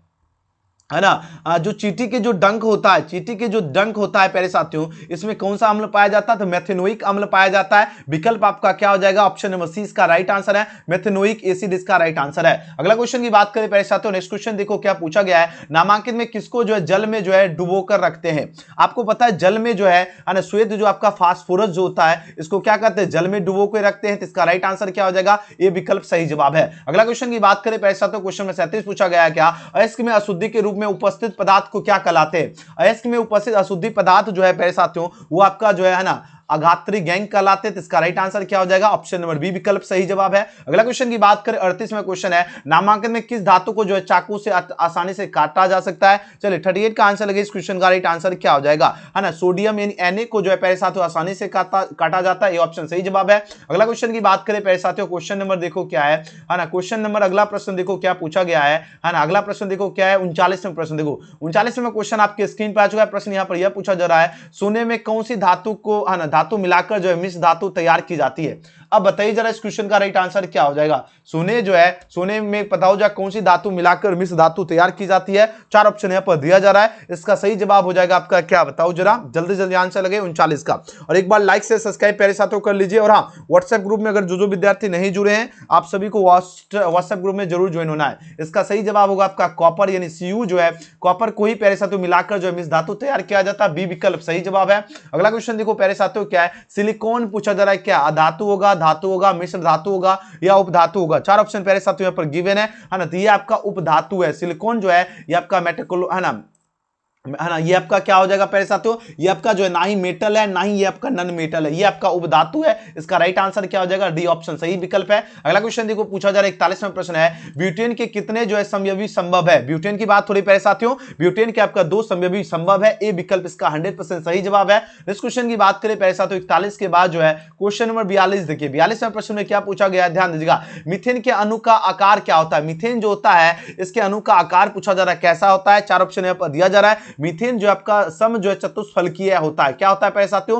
ना जो चींटी के जो डंक होता है, चींटी के जो डंक होता है प्यारे साथियों इसमें कौन सा अम्ल पाया जाता है? तो मेथेनोइक अम्ल पाया जाता है। विकल्प आपका क्या हो जाएगा? ऑप्शन नंबर सी इसका राइट आंसर है, मेथेनोइक एसिड इसका राइट आंसर है। अगला क्वेश्चन की बात करें प्यारे साथियों, नेक्स्ट क्वेश्चन देखो क्या पूछा गया है, नामांकित में किसको जो है जल में जो है डुबो कर रखते हैं। आपको पता है जल में जो है ना श्वेत जो आपका फास्फोरस जो होता है इसको क्या कहते हैं? जल में डुबो के रखते हैं, तो इसका राइट आंसर क्या हो जाएगा? ये विकल्प सही जवाब है। अगला क्वेश्चन की बात करें प्यारे साथियों, क्वेश्चन में 37 पूछा गया है क्या अयस्क में अशुद्धि के रूप में उपस्थित पदार्थ को क्या कहलाते हैं? अयस्क में उपस्थित अशुद्धि पदार्थ जो है प्यारे साथियों वो आपका जो है ना अघात्री गैंग कहलाते हैं, तो इसका राइट आंसर क्या हो जाएगा? ऑप्शन नंबर बी विकल्प सही जवाब है। अगला क्वेश्चन की बात करें 38वां क्वेश्चन है, नामांकन में किस धातु को जो है चाकू से आसानी से काटा जा सकता है? चलिए 38 का आंसर लगे, इस क्वेश्चन का राइट आंसर क्या हो जाएगा, है ना, सोडियम यानी Na को जो है प्यारे साथियों आसानी से काटा जाता है, ये ऑप्शन सही जवाब है। अगला क्वेश्चन की बात करें प्यारे साथियों, क्वेश्चन नंबर देखो क्या है ना, क्वेश्चन नंबर अगला प्रश्न देखो क्या पूछा गया है ना, अगला प्रश्न देखो क्या है 39वां प्रश्न देखो, 39वां क्वेश्चन आपके स्क्रीन पर आ चुका है। प्रश्न यहां पर यह पूछा जा रहा है, सोने में कौन सी धातु को है ना धातु मिलाकर जो है मिश्र धातु तैयार की जाती है। अब बताइए जरा इस क्वेश्चन का राइट आंसर क्या हो जाएगा। सोने जो है सोने में बताओ जा कौन सी धातु मिलाकर मिश्र धातु तैयार की जाती है, चार ऑप्शन यहां पर दिया जा रहा है, इसका सही जवाब हो जाएगा आपका क्या बताओ जरा, जल्दी जल्दी आंसर लगे 39 का। और एक बार लाइक से सब्सक्राइब प्यारे साथियों कर लीजिए। और हाँ व्हाट्सएप ग्रुप में अगर जो विद्यार्थी नहीं जुड़े हैं आप सभी को व्हाट्सएप ग्रुप में जरूर ज्वाइन होना है। इसका सही जवाब होगा आपका कॉपर यानी Cu जो है कॉपर को ही प्यारे साथियों मिलाकर जो है मिश्र धातु तैयार किया जाता है, बी विकल्प सही जवाब है। अगला क्वेश्चन देखो प्यारे साथियों क्या है, सिलिकॉन पूछा जा रहा है क्या अधातु होगा धातु होगा, मिश्र धातु होगा या उपधातु होगा? चार ऑप्शन प्यारे साथियों यहाँ पर गिवन है ना। तो ये आपका उपधातु है, सिलिकॉन जो है ये आपका मेटल है ना, ये आपका क्या हो जाएगा प्यारे साथियों, ये आपका जो है ना ही मेटल है ना ही ये आपका नॉन मेटल है, ये आपका उपधातु है। इसका राइट आंसर क्या हो जाएगा? डी ऑप्शन सही विकल्प है। अगला क्वेश्चन देखो पूछा जा रहा है 41वां प्रश्न है, ब्यूटेन के कितने जो है समयवी संभव है? ब्यूटेन की बात हो रही प्यारे साथियों, ब्यूटेन के आपका 2 समयवी संभव है, ए विकल्प इसका 100% सही जवाब है। इस क्वेश्चन की बात करें प्यारे साथियों 41 के बाद जो है क्वेश्चन नंबर 42 देखिए, 42वें प्रश्न में क्या पूछा गया है, ध्यान दीजिएगा। मीथेन के अणु का आकार क्या होता है? मीथेन जो होता है इसके अणु का आकार पूछा जा रहा है, कैसा होता है? चार ऑप्शन यहाँ पर दिया जा रहा है। मीथेन जो आपका सम जो है चतुष्फलकीय होता है, क्या होता है प्यारे साथियों?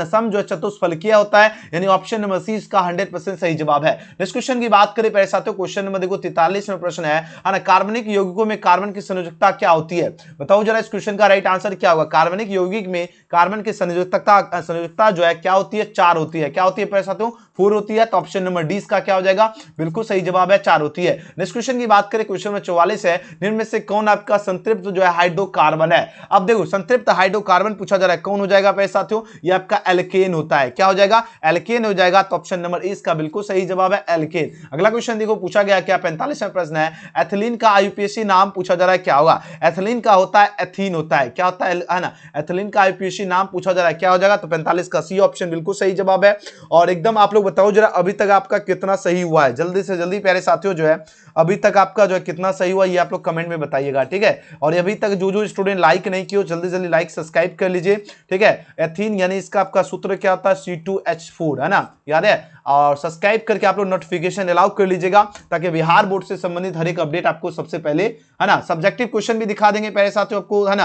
सम जो है चतुष्फलकीय होता है, यानी ऑप्शन नंबर सी इसका 100% सही जवाब है। नेक्स्ट क्वेश्चन की बात करें प्यारे साथियों, क्वेश्चन नंबर देखो 43वां प्रश्न है ना, कार्बनिक यौगिकों में कार्बन की संयोजकता क्या होती है? बताओ जरा इस क्वेश्चन का राइट आंसर क्या होगा? कार्बनिक यौगिक में कार्बन की संयोजकता जो है क्या होती है? 4 होती है। क्या होती है प्यारे साथियों? 4 होती है। तो ऑप्शन नंबर डी इसका क्या हो जाएगा? बिल्कुल सही जवाब है, 4 होती है। नेक्स्ट क्वेश्चन की बात करें, क्वेश्चन नंबर 44 है, निम्न में से कौन आपका संतृप्त जो है हाइड्रोकार्बन है? अब देखो संतृप्त हाइड्रोकार्बन पूछा जा रहा है, कौन हो जाएगा प्यारे साथियों? ये आपका एल्केन होता है। क्या हो जाएगा? एल्केन हो जाएगा। तो ऑप्शन नंबर ए इसका बिल्कुल सही जवाब है, एल्केन। अगला क्वेश्चन देखो पूछा गया क्या, 45वां प्रश्न है, एथिलीन का आईयूपीएसी नाम पूछा जा रहा है, क्या होगा? एथिलीन का होता है एथीन होता है, क्या होता है ना? एथिलीन का आईयूपीएसी नाम पूछा जा रहा है, क्या हो जाएगा? तो 45 का सी ऑप्शन बिल्कुल सही जवाब है। और एकदम आप लोग बताओ जरा अभी तक आपका कितना सही हुआ है, जल्दी से जल्दी प्यारे साथियों जो है अभी तक आपका जो है कितना सही हुआ ये आप लोग कमेंट में बताइएगा, ठीक है। और अभी तक जो स्टूडेंट लाइक नहीं किए जल्दी जल्दी लाइक सब्सक्राइब कर लीजिए, ठीक है। एथीन यानी इसका आपका सूत्र क्या होता है? C2H4 है ना, याद है। और सब्सक्राइब करके आप लोग नोटिफिकेशन अलाउ कर लीजिएगा ताकि बिहार बोर्ड से संबंधित हर एक अपडेट आपको सबसे पहले है ना। सब्जेक्टिव क्वेश्चन भी दिखा देंगे प्यारे साथियों आपको, है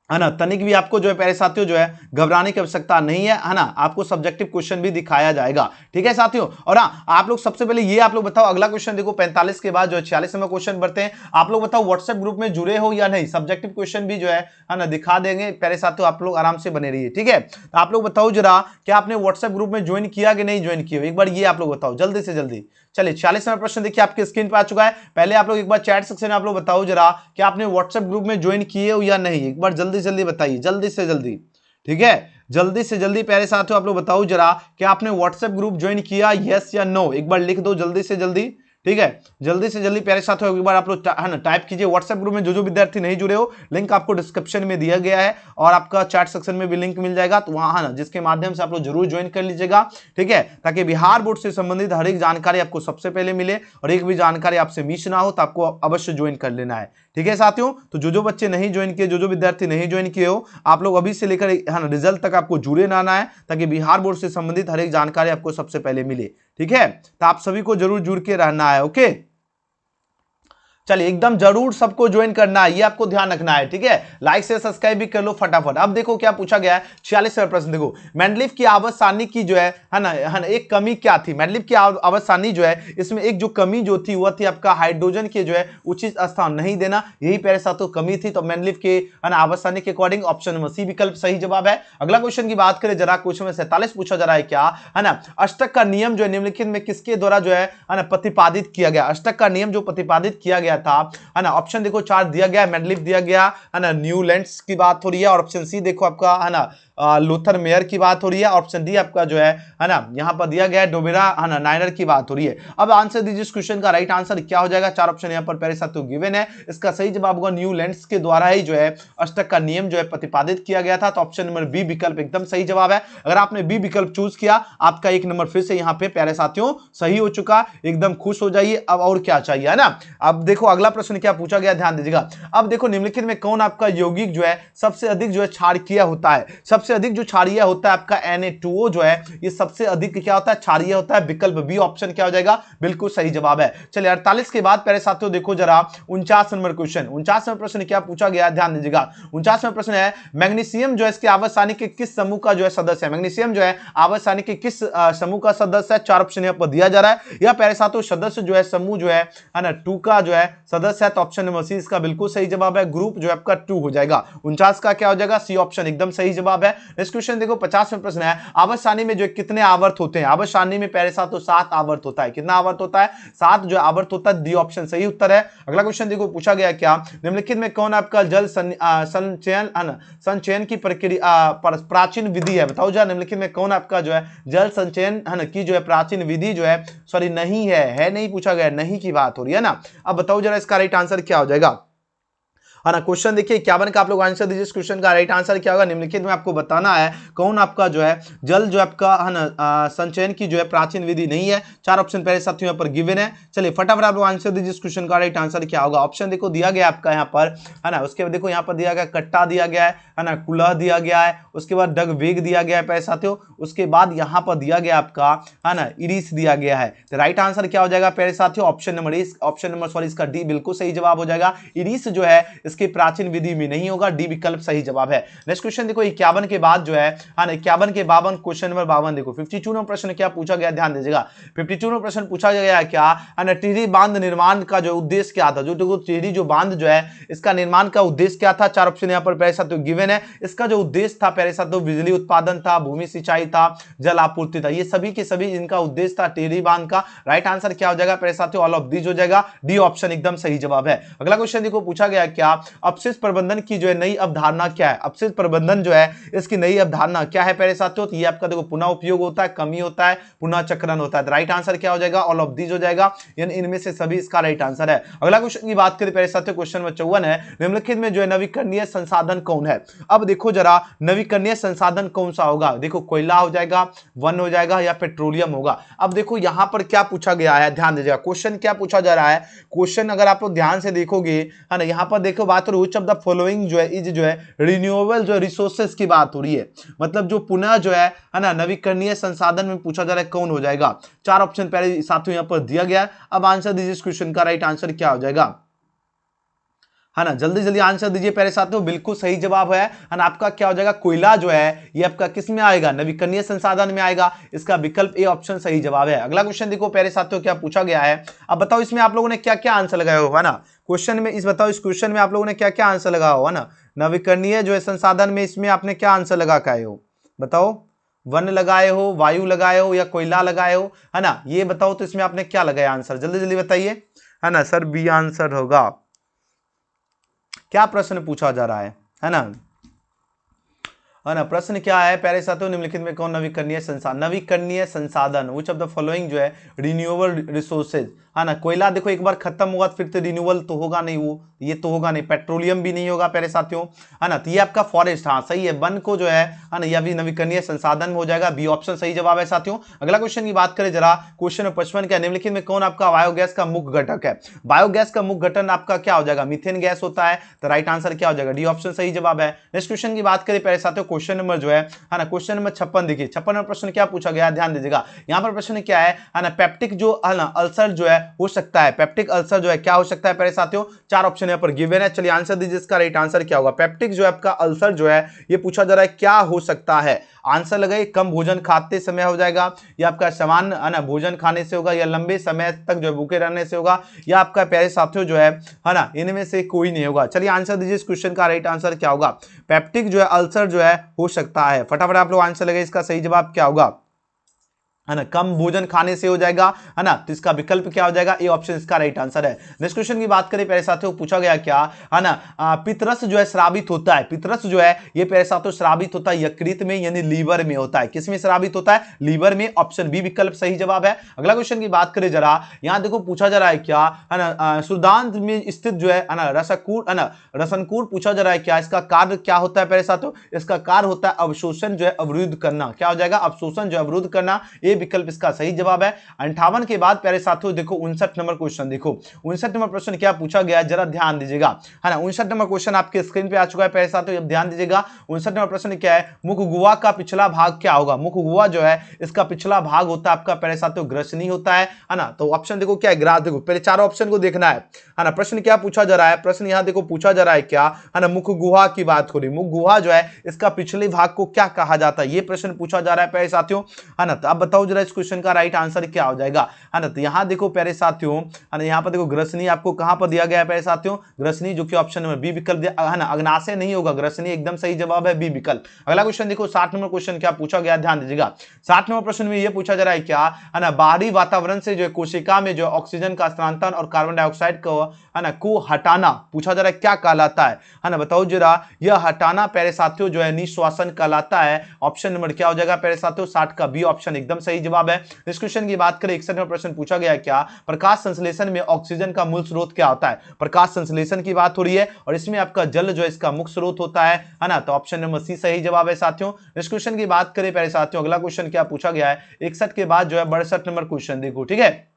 ना। तनिक भी आपको जो है प्यारे साथियों जो है घबराने की आवश्यकता नहीं है ना। आपको सब्जेक्टिव क्वेश्चन भी दिखाया जाएगा, ठीक है साथियों। और हाँ आप लोग सबसे पहले ये आप लोग बताओ, अगला क्वेश्चन देखो 45 के बाद जो है 46वां क्वेश्चन बढ़ते हैं। आप लोग बताओ व्हाट्सएप ग्रुप में जुड़े हो या नहीं? सब्जेक्टिव क्वेश्चन भी जो है ना दिखा देंगे प्यारे साथियों, आप लोग आराम से बने रहिए, ठीक है। तो आप लोग बताओ जरा क्या आपने व्हाट्सएप ग्रुप में ज्वाइन किया कि नहीं ज्वाइन किया, एक बार ये आप लोग बताओ जल्दी से जल्दी। चलिए 46वां प्रश्न देखिए आपके स्क्रीन पर आ चुका है। पहले आप लोग एक बार चैट सेक्शन में आप लोग बताओ जरा कि आपने व्हाट्सएप ग्रुप में ज्वाइन किए हो या नहीं, एक बार जल्दी जल्दी बताइए, जल्दी से जल्दी, ठीक है। जल्दी से जल्दी प्यारे साथियों आप लोग बताओ जरा कि आपने व्हाट्सएप ग्रुप ज्वाइन किया, यस या नो, एक बार लिख दो जल्दी से जल्दी, ठीक है। जल्दी से जल्दी प्यारे साथियों एक बार आप लोग है ना टाइप कीजिए। व्हाट्सएप ग्रुप में जो विद्यार्थी नहीं जुड़े हो लिंक आपको डिस्क्रिप्शन में दिया गया है और आपका चैट सेक्शन में भी लिंक मिल जाएगा, तो वहां है ना जिसके माध्यम से आप लोग जरूर ज्वाइन कर लीजिएगा, ठीक है। ताकि बिहार बोर्ड से संबंधित हर एक जानकारी आपको सबसे पहले मिले और एक भी जानकारी आपसे मिस ना हो, तो आपको अवश्य ज्वाइन कर लेना है, ठीक है साथियों। तो जो बच्चे नहीं ज्वाइन किए, जो विद्यार्थी नहीं ज्वाइन किए हो, आप लोग अभी से लेकर है ना रिजल्ट तक आपको जुड़े रहना है ताकि बिहार बोर्ड से संबंधित हर एक जानकारी आपको सबसे पहले मिले, ठीक है। तो आप सभी को जरूर जुड़ के रहना है, ओके। चलिए एकदम जरूर सबको ज्वाइन करना है, ये आपको ध्यान रखना है, ठीक है। लाइक से सब्सक्राइब भी कर लो फटाफट। अब देखो क्या पूछा गया है 46वां प्रश्न देखो, मेंडलीफ की आवर्त सारणी की जो है ना एक कमी क्या थी? मेंडलीफ की आवर्त सारणी जो है इसमें एक जो कमी जो थी वह थी आपका हाइड्रोजन के जो है उचित स्थान नहीं देना, यही प्यारे साथियों कमी थी। तो मेंडलीफ के आवर्त सारणी के अकॉर्डिंग ऑप्शन नंबर सी विकल्प सही जवाब है। अगला क्वेश्चन की बात करें जरा, क्वेश्चन में 47 पूछा जा रहा है क्या है ना, अष्टक का नियम जो है निम्नलिखित में किसके द्वारा जो है ना प्रतिपादित किया गया? अष्टक का नियम जो प्रतिपादित किया गया था है ना, ऑप्शन देखो 4 दिया गया, मेंडलीफ दिया गया है ना, न्यूलैंड्स की बात हो रही है, और ऑप्शन सी देखो आपका है ना लूथर मेयर की बात हो रही है, ऑप्शन डी आपका जो है ना यहां पर दिया गया है डोबेरा है ना नायनर की बात हो रही है। अब आंसर दीजिए इस क्वेश्चन का, राइट आंसर क्या हो जाएगा? 4 ऑप्शन यहां पर प्यारे साथियों गिवन है, इसका सही जवाब होगा न्यूलैंड्स के द्वारा ही जो है अष्टक का नियम जो है प्रतिपादित किया गया था। तो ऑप्शन नंबर बी विकल्प एकदम सही जवाब है। अगर आपने बी विकल्प चूज किया, आपका एक नंबर फिर से यहां पे प्यारे साथियों सही हो चुका, एकदम खुश हो जाइए। अब और क्या चाहिए है ना। अब देखो अगला प्रश्न क्या पूछा गया, ध्यान दीजिएगा। अब देखो निम्नलिखित में कौन आपका यौगिक जो है सबसे अधिक जो है क्षारीय होता है? सबसे अधिक जो क्षारीय होता है आपका Na2O जो है, ये सबसे अधिक क्या होता है? क्षारीय होता है। विकल्प बी ऑप्शन क्या हो जाएगा? बिल्कुल सही जवाब है। चलिए 48 के बाद प्यारे साथियों देखो जरा 49 नंबर क्वेश्चन। 49वां प्रश्न क्या पूछा गया, ध्यान दीजिएगा। 49वां प्रश्न है, मैग्नीशियम जो है इसके आवर्त सारणी के किस समूह का जो है सदस्य है? मैग्नीशियम जो है आवर्त सारणी के किस समूह का सदस्य है? 4 ऑप्शन यहाँ पर दिया जा रहा है। यह प्यारे साथियों सदस्य जो है समूह जो है ना 2 का जो है सदस्य है। तो ऑप्शन नंबर सी इसका बिल्कुल सही जवाब है, ग्रुप जो है आपका 2 हो जाएगा। 49 का क्या हो जाएगा? सी ऑप्शन एकदम सही जवाब है। नेक्स्ट क्वेश्चन देखो 50वां प्रश्न है, आवर्त सारणी में जो कितने आवर्त होते हैं? आवर्त सारणी में प्यारे साथियों 7 आवर्त होता है। कितना आवर्त होता है? 7 जो आवर्त होता है। डी ऑप्शन सही उत्तर है। अगला क्वेश्चन देखो पूछा गया क्या, निम्नलिखित में कौन आपका जल संचयन की प्रक्रिया प्राचीन विधि है? बताओ जरा, निम्नलिखित में कौन आपका जो है जल संचयन है ना की जो है प्राचीन विधि जो है, सॉरी नहीं है नहीं पूछा गया, नहीं की बात हो रही है ना। अब बताओ जरा इसका राइट आंसर क्या हो जाएगा, है ना। क्वेश्चन देखिए 51 का आप लोग आंसर दीजिए। इस क्वेश्चन का राइट आंसर क्या होगा, निम्नलिखित में आपको बताना है कौन आपका जो है जल जो आपका है ना संचयन की जो है प्राचीन विधि नहीं है। 4 ऑप्शन पहले साथियों यहाँ पर गिवन है। चलिए फटाफट आप लोग आंसर दीजिए। इस क्वेश्चन का राइट आंसर क्या होगा? ऑप्शन देखो दिया गया आपका यहाँ पर, है ना। उसके बाद देखो यहाँ पर दिया गया कट्टा दिया गया है ना, कुलह दिया गया है, उसके बाद डग वेग दिया गया है पहले साथियों, उसके बाद यहाँ पर दिया गया आपका है ना इरिस दिया गया है। तो राइट आंसर क्या हो जाएगा पहले साथियों? ऑप्शन नंबर सॉरी इसका डी बिल्कुल सही जवाब हो जाएगा। इरिस जो है इसकी प्राचीन विधि में नहीं होगा, डी विकल्प सही जवाब है। नेक्स्ट क्वेश्चन देखो 51 के बाद जो है 51 के 52 क्वेश्चन नंबर 52 देखो 52वां प्रश्न क्या पूछा गया, ध्यान दीजिएगा। 52वां प्रश्न पूछा गया क्या, टिहरी बांध निर्माण का जो उद्देश्य क्या था? जो देखो टिहरी जो बांध जो है इसका निर्माण का उद्देश्य क्या था? 4 ऑप्शन यहाँ पर पहले साथियों गिवन है। इसका जो उद्देश्य था पहले साथियों बिजली उत्पादन था, भूमि सिंचाई था, जल आपूर्ति था। ये सभी के सभी इनका उद्देश्य था टिहरी बांध का। राइट आंसर क्या हो जाएगा पहले साथियों? ऑल ऑफ दीज हो जाएगा। डी ऑप्शन एकदम सही जवाब है। अगला क्वेश्चन देखो पूछा गया क्या, अपशिष्ट प्रबंधन की जो है नई अवधारणा क्या है? अपशिष्ट प्रबंधन जो है इसकी नई अवधारणा क्या है पहले साथियों? तो ये आपका देखो पुनः उपयोग होता है, कमी होता है, पुनः चक्रण होता है। राइट आंसर क्या हो जाएगा? ऑल ऑफ दीज हो जाएगा, यानी इनमें से सभी इसका राइट आंसर है। अगला क्वेश्चन की बात करें पहले साथियों, क्वेश्चन नंबर 54 है, निम्नलिखित में जो है नवीकरणीय संसाधन कौन है? अब देखो जरा नवीकरणीय संसाधन कौन सा होगा? देखो कोयला हो जाएगा, वन हो जाएगा, या पेट्रोलियम होगा। अब देखो यहां पर क्या पूछा गया है, ध्यान दीजिएगा। क्वेश्चन क्या पूछा जा रहा है? क्वेश्चन अगर आप लोग ध्यान से देखोगे, है ना, यहां पर देखो बात हो रही है व्हिच ऑफ द फॉलोइंग जो है इज जो है रिन्यूएबल जो रिसोर्सेज की बात हो रही है। मतलब जो पुनः जो है ना नवीकरणीय संसाधन में पूछा जा रहा है कौन हो जाएगा? 4 ऑप्शन पहले साथियों यहां पर दिया गया है। अब आंसर दीजिए इस क्वेश्चन का राइट आंसर क्या हो जाएगा, है ना। जल्दी जल्दी आंसर दीजिए पहले साथियों। बिल्कुल सही जवाब है ना आपका क्या हो जाएगा? कोयला जो है ये आपका किस में आएगा? नवीकरणीय संसाधन में आएगा। इसका विकल्प ए ऑप्शन सही जवाब है। अगला क्वेश्चन देखो पहले साथियों क्या पूछा गया है। अब बताओ इसमें आप लोगों ने क्या क्या आंसर लगाया हो, है ना। क्वेश्चन में इस बताओ इस क्वेश्चन में आप लोगों ने क्या क्या आंसर लगाया हो, है ना। नवीकरणीय जो है संसाधन में इसमें आपने क्या आंसर लगा के आए हो? बताओ, वन लगाए हो, वायु लगाए हो, या कोयला लगाए हो, है ना। ये बताओ तो इसमें आपने क्या लगाया आंसर, जल्दी जल्दी बताइए, है ना। सर बी आंसर होगा। क्या प्रश्न पूछा जा रहा है ना। प्रश्न क्या है पहले साथियों, निम्नलिखित में कौन नवीकरणीय संसाधन व्हिच ऑफ द फॉलोइंग जो है रिन्यूएबल रिसोर्सेज, है ना। कोयला देखो एक बार खत्म होगा फिर से रिन्यूएबल तो होगा नहीं, वो ये तो होगा नहीं। पेट्रोलियम भी नहीं होगा पहले साथियों, है ना। तो ये आपका फॉरेस्ट, हाँ सही है। वन को जो है ना यह भी नवीकरणीय संसाधन में हो जाएगा। बी ऑप्शन सही जवाब है साथियों। अगला क्वेश्चन की बात करें जरा, क्वेश्चन 55 का, निम्नलिखित में कौन आपका बायोगैस का मुख्य घटक है? बायोगैस का मुख्य घटक आपका क्या हो जाएगा? मीथेन गैस होता है। तो राइट आंसर क्या हो जाएगा? डी ऑप्शन सही जवाब है। नेक्स्ट क्वेश्चन की बात करें पहले साथियों, क्वेश्चन नंबर जो है ना क्वेश्चन नंबर 56 देखिए। 56 नंबर प्रश्न क्या पूछा गया, ध्यान दीजिएगा। यहां पर प्रश्न क्या है ना, पेप्टिक जो है ना अल्सर जो है हो सकता है। पेप्टिक अल्सर जो है क्या हो सकता है पहले साथियों? 4 ऑप्शन यहां पर गिवन है। चलिए आंसर दीजिए, इसका राइट आंसर क्या होगा? पेप्टिक जो है आपका अल्सर जो है ये पूछा जा रहा है क्या हो सकता है। आंसर लगाइए, कम भोजन खाते समय हो जाएगा, या आपका समान है ना भोजन खाने से होगा, या लंबे समय तक जो है भूखे रहने से होगा, या आपका प्यारे साथियों जो है ना इनमें से कोई नहीं होगा। चलिए आंसर दीजिए, इस क्वेश्चन का राइट आंसर क्या होगा? पेप्टिक जो है अल्सर जो है हो सकता है। फटाफट आप लोग आंसर लगाइए, इसका सही जवाब क्या होगा, है ना। कम भोजन खाने से हो जाएगा, है ना। तो इसका विकल्प क्या हो जाएगा? ए ऑप्शन इसका राइट आंसर है। नेक्स्ट क्वेश्चन की बात करें पहले साथियों, पूछा गया क्या, है ना, पितरस जो है श्रावित होता है। पितरस जो है ये पहले साथियों श्रावित होता है यकृत में, यानी लीवर में होता है। किसमें श्रावित होता है? लीवर में। ऑप्शन बी विकल्प सही जवाब है। अगला क्वेश्चन की बात करें जरा, यहां देखो पूछा जा रहा है क्या, है ना, सुदांत में स्थित जो है ना रसकूर, है ना, रसनकूर पूछा जा रहा है क्या, इसका कार्य क्या होता है पहले साथियों? इसका कार्य होता है अवशोषण जो है अवरुद्ध करना। क्या हो जाएगा? अवशोषण जो अवरुद्ध करना। विकल्प इसका सही जवाब है। 58 के बाद प्यारे साथियों देखो 59 नंबर क्वेश्चन देखो। 59 नंबर प्रश्न क्या पूछा गया है, जरा ध्यान दीजिएगा, है ना। 59 नंबर क्वेश्चन आपके स्क्रीन पे आ चुका है प्यारे साथियों, अब ध्यान दीजिएगा। 59 नंबर प्रश्न क्या है, मुख गुहा का पिछला भाग क्या होगा? मुख गुहा जो है इसका पिछला भाग होता है आपका प्यारे साथियों ग्रसनी होता है ना। तो ऑप्शन देखो क्या है, ग्रास देखो, पहले चारों ऑप्शन को देखना है ना। प्रश्न क्या पूछा जा रहा है? प्रश्न यहां देखो पूछा जा रहा है क्या, है ना, मुख गुहा की बात हो रही। मुख गुहा जो है इसका पिछले भाग को क्या कहा जाता है, ये प्रश्न पूछा जा रहा है प्यारे साथियों, है ना। तो अब बताओ बताओ जरा इस क्वेश्चन का राइट आंसर क्या हो जाएगा, है ना। तो यहाँ देखो प्यारे साथियों, है ना, यहाँ पर देखो ग्रसनी आपको कहां पर दिया गया है प्यारे साथियों, ग्रसनी, जो कि ऑप्शन नंबर बी विकल्प दिया, है ना। अग्नाशय नहीं होगा, ग्रसनी एकदम सही जवाब है, बी विकल्प। अगला क्वेश्चन देखो 60 नंबर क्वेश्चन क्या पूछा गया, ध्यान दीजिएगा। 60 नंबर प्रश्न में यह पूछा जा रहा है क्या, है ना, बाहरी वातावरण से जो कोशिका में जो ऑक्सीजन का स्थानांतरण और कार्बन डाइऑक्साइड को, है ना, को हटाना पूछा जा रहा है, क्या कहलाता है ना। बताओ जरा, यह हटाना प्यारे साथियों जो है निश्वासन कहलाता है। ऑप्शन नंबर क्या हो जाएगा प्यारे साथियों, 60 का बी ऑप्शन एकदम सही जवाब है। इस क्वेश्चन की बात करें, 61 नंबर प्रश्न पूछा गया है क्या, प्रकाश संश्लेषण में ऑक्सीजन का मूल स्रोत क्या होता है। प्रकाश संश्लेषण की बात हो रही है और इसमें आपका जल जो है इसका मुख्य स्रोत होता है ना। तो ऑप्शन नंबर सी सही जवाब है साथियों। इस क्वेश्चन की बात करें प्यारे साथियों, अगला क्वेश्चन क्या पूछा गया है, 61 के बाद जो है 62 नंबर क्वेश्चन देखो, ठीक है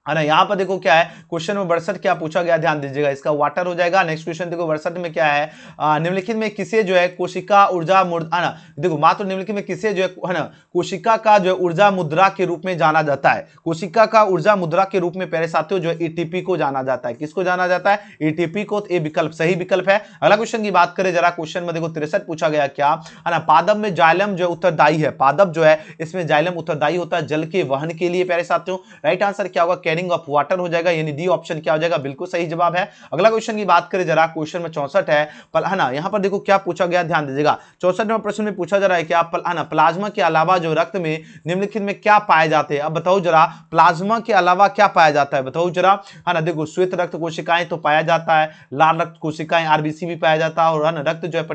ना। यहां पर देखो क्या है, क्वेश्चन नंबर 62 क्या पूछा गया, ध्यान दीजिएगा, इसका वाटर हो जाएगा। नेक्स्ट क्वेश्चन देखो 62 में क्या है, निम्नलिखित में किसे जो है कोशिका ऊर्जा मुद्रा, ना देखो मात्र निम्नलिखित में किसे जो है ना कोशिका का जो है ऊर्जा मुद्रा के रूप में जाना जाता है। कोशिका का ऊर्जा मुद्रा के रूप में प्यारे साथियों जो है एटीपी को जाना जाता है। किसको जाना जाता है, एटीपी को। ए विकल्प सही विकल्प है। अगला क्वेश्चन की बात करें जरा, क्वेश्चन में देखो 63 पूछा गया क्या, है ना, पादप में जाइलम जो उत्तरदायी है, पादप जो है इसमें जाइलम उत्तरदायी होता है जल के वहन के लिए प्यारे साथियों। राइट आंसर क्या होगा, कैरिंग ऑफ वाटर हो जाएगा, यानी डी ऑप्शन क्या हो जाएगा, बिल्कुल सही जवाब है। अगला क्वेश्चन की बात करें जरा, क्वेश्चन में 64 है ना। यहां पर देखो क्या पूछा गया, ध्यान दीजिएगा। 64 नंबर प्रश्न में पूछा जा रहा है क्या, है ना, प्लाज्मा के अलावा जो रक्त में निम्नलिखित में क्या पाए जाते हैं। अब बताओ जरा, प्लाज्मा के अलावा क्या पाया जाता है, बताओ जरा, है ना। देखो श्वेत रक्त कोशिकाएं तो पाया जाता है, लाल रक्त कोशिकाएं आरबीसी भी पाया जाता है, और है ना रक्त जो है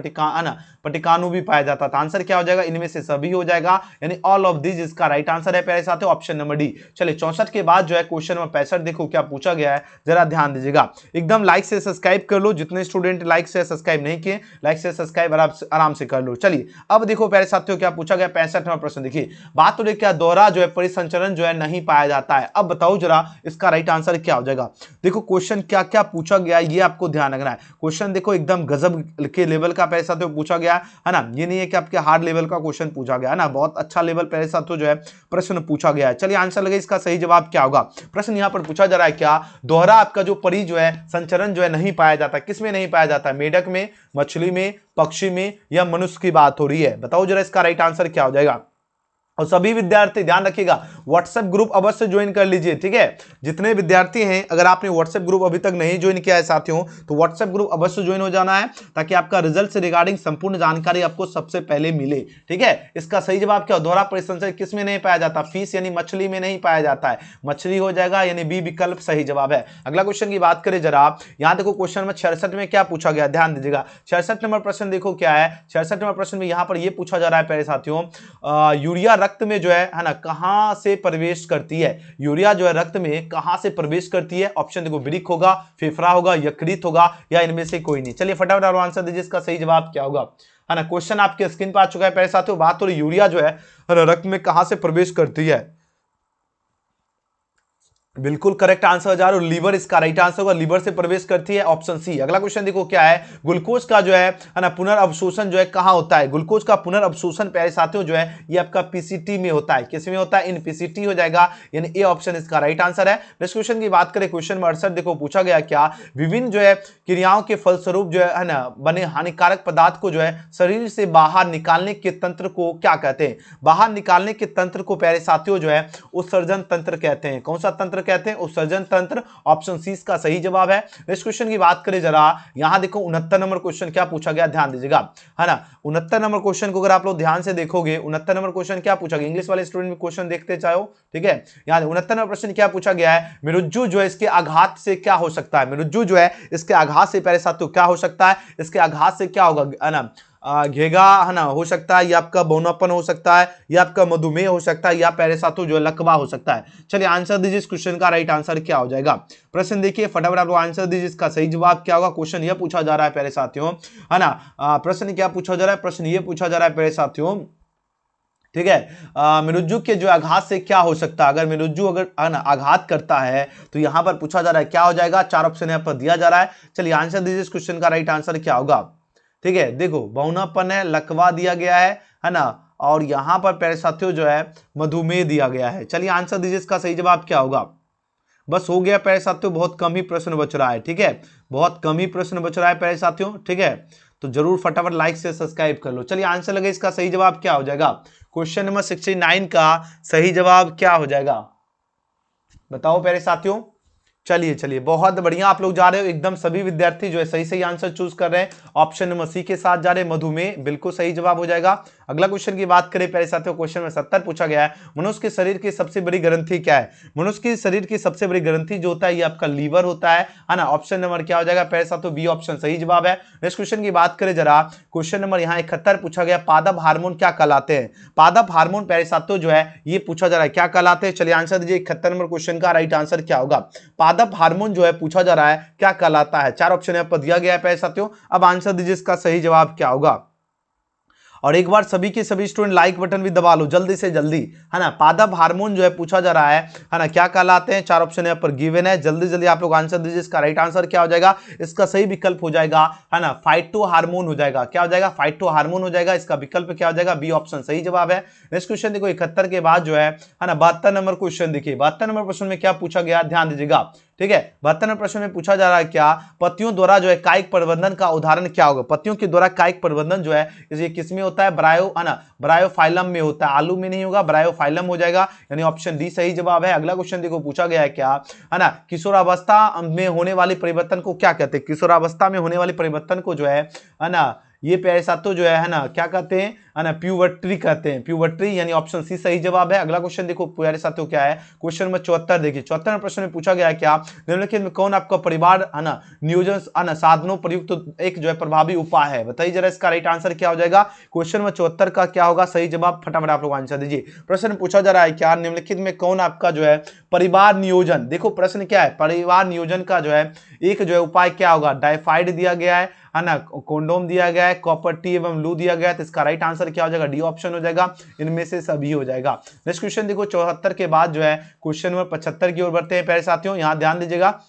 पटिकानु भी पाया जाता है। तो आंसर क्या हो जाएगा, इनमें से सभी हो जाएगा, यानी ऑल ऑफ दिस इसका राइट आंसर है प्यारे साथियों, ऑप्शन नंबर डी। चलिए 64 के बाद जो है क्वेश्चन नंबर 65 देखो क्या पूछा गया है, जरा ध्यान दीजिएगा। एकदम लाइक से सब्सक्राइब कर लो, जितने स्टूडेंट लाइक से सब्सक्राइब नहीं किए, लाइक से सब्सक्राइब आराम से कर लो। चलिए अब देखो प्यारे साथियों क्या पूछा गया, 65 नंबर प्रश्न देखिए। बात तो देखिए क्या, दोहरा जो है परिसंचरण जो है नहीं पाया जाता है। अब बताओ जरा इसका राइट आंसर क्या हो जाएगा। देखो क्वेश्चन क्या क्या पूछा गया ये आपको ध्यान रखना है। क्वेश्चन देखो एकदम गजब के लेवल का प्यारे साथियों पूछा गया है ना, ये नहीं है कि आपके हार्ड लेवल का क्वेश्चन पूछा गया है ना, बहुत अच्छा लेवल प्यारे साथियों जो है प्रश्न पूछा गया है। चलिए आंसर लगे, इसका सही जवाब क्या होगा। प्रश्न यहां पर पूछा जा रहा है क्या, दोहरा आपका जो परी जो है संचरण जो है नहीं पाया जाता, किसमें नहीं पाया जाता, मेढक में, मछली में, पक्षी में, या मनुष्य की बात हो रही है। बताओ जरा इसका राइट आंसर क्या हो जाएगा। और सभी विद्यार्थी ध्यान रखिएगा, व्हाट्सएप ग्रुप अवश्य ज्वाइन कर लीजिए, ठीक है। जितने विद्यार्थी हैं, अगर आपने व्हाट्सएप ग्रुप अभी तक नहीं ज्वाइन किया है साथियों, तो व्हाट्सएप ग्रुप अवश्य ज्वाइन हो जाना है, ताकि आपका रिजल्ट से रिगार्डिंग संपूर्ण जानकारी आपको सबसे पहले मिले, ठीक है। इसका सही जवाब क्या, दोहरा परिसंचरण किस में नहीं पाया जाता, फिश यानी मछली में नहीं पाया जाता है, मछली हो जाएगा, यानी बी विकल्प सही जवाब है। अगला क्वेश्चन की बात करें जरा, यहां देखो क्वेश्चन नंबर 66 में क्या पूछा गया, ध्यान दीजिएगा। 66 नंबर प्रश्न देखो क्या है, 66 नंबर प्रश्न में यहां पर यह पूछा जा रहा है प्यारे साथियों, यूरिया रक्त में जो है ना कहां से प्रवेश करती है। यूरिया जो है रक्त में कहां से प्रवेश करती है। ऑप्शन देखो वृक्क होगा, फेफड़ा होगा, यकृत होगा, या इनमें से कोई नहीं। चलिए फटाफट आप आंसर दीजिए, इसका सही जवाब क्या होगा, है ना। क्वेश्चन आपके स्क्रीन पर आ चुका है प्यारे साथियों। बात हो रही यूरिया जो है रक्त में कहां से प्रवेश करती है, बिल्कुल करेक्ट आंसर हो जा रहा है, लीवर इसका राइट आंसर होगा, लीवर से प्रवेश करती है, ऑप्शन सी। अगला क्वेश्चन देखो क्या है, ग्लूकोज का जो है ना पुनर्अवशोषण जो है कहां होता है। ग्लूकोज का पुनर्अवशोषण प्यारे साथियों जो है ये आपका पीसीटी में होता है, किसमें होता है, इन पीसीटी हो जाएगा, यानी ए ऑप्शन इसका राइट आंसर है। नेक्स्ट क्वेश्चन की बात करें, क्वेश्चन नंबर 68 देखो पूछा गया क्या, विभिन्न जो है क्रियाओं के फलस्वरूप जो है ना बने हानिकारक पदार्थ को जो है शरीर से बाहर निकालने के तंत्र को क्या कहते हैं। बाहर निकालने के तंत्र को प्यारे साथियों जो है उत्सर्जन तंत्र कहते हैं। कौन सा तंत्र कहते हैं, उत्सर्जन तंत्र, ऑप्शन सी इसका सही जवाब है। नेक्स्ट क्वेश्चन की बात करें जरा, यहां देखो 69 नंबर क्वेश्चन क्या पूछा गया, ध्यान दीजिएगा, है ना। 69 नंबर क्वेश्चन को अगर आप लोग ध्यान से देखोगे, 69 नंबर क्वेश्चन क्या पूछा गया, इंग्लिश वाले स्टूडेंट में क्वेश्चन देखते चाहो, ठीक है। यहां 69 नंबर प्रश्न क्या पूछा गया है, मृत्यु जो है इसके आघात से क्या हो सकता है। मृत्यु जो है इसके आघात से प्यारे साथियों क्या हो सकता है, इसके आघात से क्या होगा, है ना, घेगा, है ना, हो सकता है, या आपका बौनापन हो सकता है, या आपका मधुमेह हो सकता है, या प्यारे साथियों जो है लकवा हो सकता है। चलिए आंसर दीजिए, इस क्वेश्चन का राइट आंसर क्या हो जाएगा। प्रश्न देखिए फटाफट आप लोग आंसर दीजिए, इसका सही जवाब क्या होगा। क्वेश्चन यह पूछा जा रहा है प्यारे साथियों, है ना, प्रश्न क्या पूछा जा रहा है, प्रश्न ये पूछा जा रहा है प्यारे साथियों, ठीक है, मृत्यु के जो आघात से क्या हो सकता है। अगर मृत्यु अगर आघात करता है तो यहां पर पूछा जा रहा है क्या हो जाएगा, 4 ऑप्शन यहां पर दिया जा रहा है। चलिए आंसर दीजिए, इस क्वेश्चन का राइट आंसर क्या होगा, ठीक है। देखो बौनापन है, लकवा दिया गया है ना, और यहां पर प्यारे साथियों जो है मधुमेह दिया गया है। चलिए आंसर दीजिए, इसका सही जवाब क्या होगा। बस हो गया प्यारे साथियों, बहुत कम ही प्रश्न बच रहा है, ठीक है, बहुत कम ही प्रश्न बच रहा है प्यारे साथियों, ठीक है। तो जरूर फटाफट लाइक से सब्सक्राइब कर लो। चलिए आंसर लगे, इसका सही जवाब क्या हो जाएगा? क्वेश्चन नंबर 69 का सही जवाब क्या हो जाएगा? बताओ प्यारे साथियों। चलिए बहुत बढ़िया, आप लोग जा रहे हो एकदम, सभी विद्यार्थी जो है सही सही आंसर चूज कर रहे हैं। ऑप्शन नंबर सी के साथ जा रहे हैं, मधुमेह, बिल्कुल सही जवाब हो जाएगा। अगला क्वेश्चन की बात करें प्यारे साथियों, क्वेश्चन में 70 पूछा गया है, मनुष्य के शरीर की सबसे बड़ी ग्रंथि क्या है? मनुष्य के शरीर की सबसे बड़ी ग्रंथि जो होता है ये आपका लीवर होता है ना। ऑप्शन नंबर क्या हो जाएगा प्यारे साथियों? बी ऑप्शन सही जवाब है। नेक्स्ट क्वेश्चन की बात करें जरा, क्वेश्चन नंबर यहाँ 71 पूछा गया, पादप हार्मोन क्या कहलाते हैं? पादप हार्मोन प्यारे साथियों जो है ये पूछा जा रहा है, क्या कहलाते हैं? चलिए आंसर दीजिए, 71 नंबर क्वेश्चन का राइट आंसर क्या होगा? पादप हार्मोन जो है पूछा जा रहा है क्या कहलाता है? 4 ऑप्शन यहाँ पर दिया गया है प्यारे साथियों। अब आंसर दीजिए, इसका सही जवाब क्या होगा? और एक बार सभी के सभी स्टूडेंट लाइक बटन भी दबा लो जल्दी से जल्दी, है ना। पादप हार्मोन जो है पूछा जा रहा है ना, क्या कहलाते हैं? 4 ऑप्शन यहाँ पर गिवन है, जल्दी जल्दी आप लोग आंसर दीजिए। इसका राइट आंसर क्या हो जाएगा? इसका सही विकल्प हो जाएगा, है ना, फाइटो हार्मोन हो जाएगा। क्या हो जाएगा? फाइटो हार्मोन हो जाएगा। इसका विकल्प क्या हो जाएगा? बी ऑप्शन सही जवाब है। नेक्स्ट क्वेश्चन देखो 71 के बाद जो है ना 72 नंबर क्वेश्चन देखिए, 72 नंबर क्वेश्चन में क्या पूछा गया, ध्यान दीजिएगा। ठीक है, 72 नंबर प्रश्न में पूछा जा रहा है क्या पत्तियों द्वारा जो है कायिक प्रबंधन का उदाहरण क्या होगा? पत्तियों के द्वारा कायिक प्रबंधन जो है ये किस में होता है? ब्रायो, है ना, ब्रायोफाइलम में होता है। आलू में नहीं होगा, ब्रायोफाइलम हो जाएगा, यानी ऑप्शन डी सही जवाब है। अगला क्वेश्चन देखो पूछा गया है क्या, है ना, किशोरावस्था में होने वाली परिवर्तन को क्या कहते हैं? किशोरावस्था में होने वाली परिवर्तन को जो है ना, ये प्यारे साथियों जो है ना, क्या कहते हैं? है ना, प्यूबर्टी कहते हैं, प्यूबर्टी, यानी ऑप्शन सी सही जवाब है। अगला क्वेश्चन देखो प्यारे साथियों क्या है, क्वेश्चन नंबर 74 देखिए, 74 प्रश्न में पूछा गया है क्या निम्नलिखित में कौन आपका परिवार, है ना, नियोजन, है ना, साधनों प्रयुक्त एक जो है प्रभावी उपाय है? बताइए जरा, इसका राइट आंसर क्या हो जाएगा? क्वेश्चन नंबर 74 का क्या होगा सही जवाब? फटाफट आप लोग आंसर दीजिए। प्रश्न पूछा जा रहा है क्या निम्नलिखित में कौन आपका जो है परिवार नियोजन, देखो प्रश्न क्या है, परिवार नियोजन का जो है एक जो है उपाय क्या होगा? डाइफाइड दिया गया है ना, कोंडोम दिया गया है, कॉपर टी एवं ब्लू दिया गया है, तो इसका राइट आंसर क्या हो जाएगा? डी ऑप्शन हो जाएगा, इनमें से सभी हो जाएगा। नेक्स्ट क्वेश्चन देखो 74 के बाद जो है क्वेश्चन नंबर 75 की ओर बढ़ते हैं प्यारे साथियों, यहां ध्यान दीजिएगा।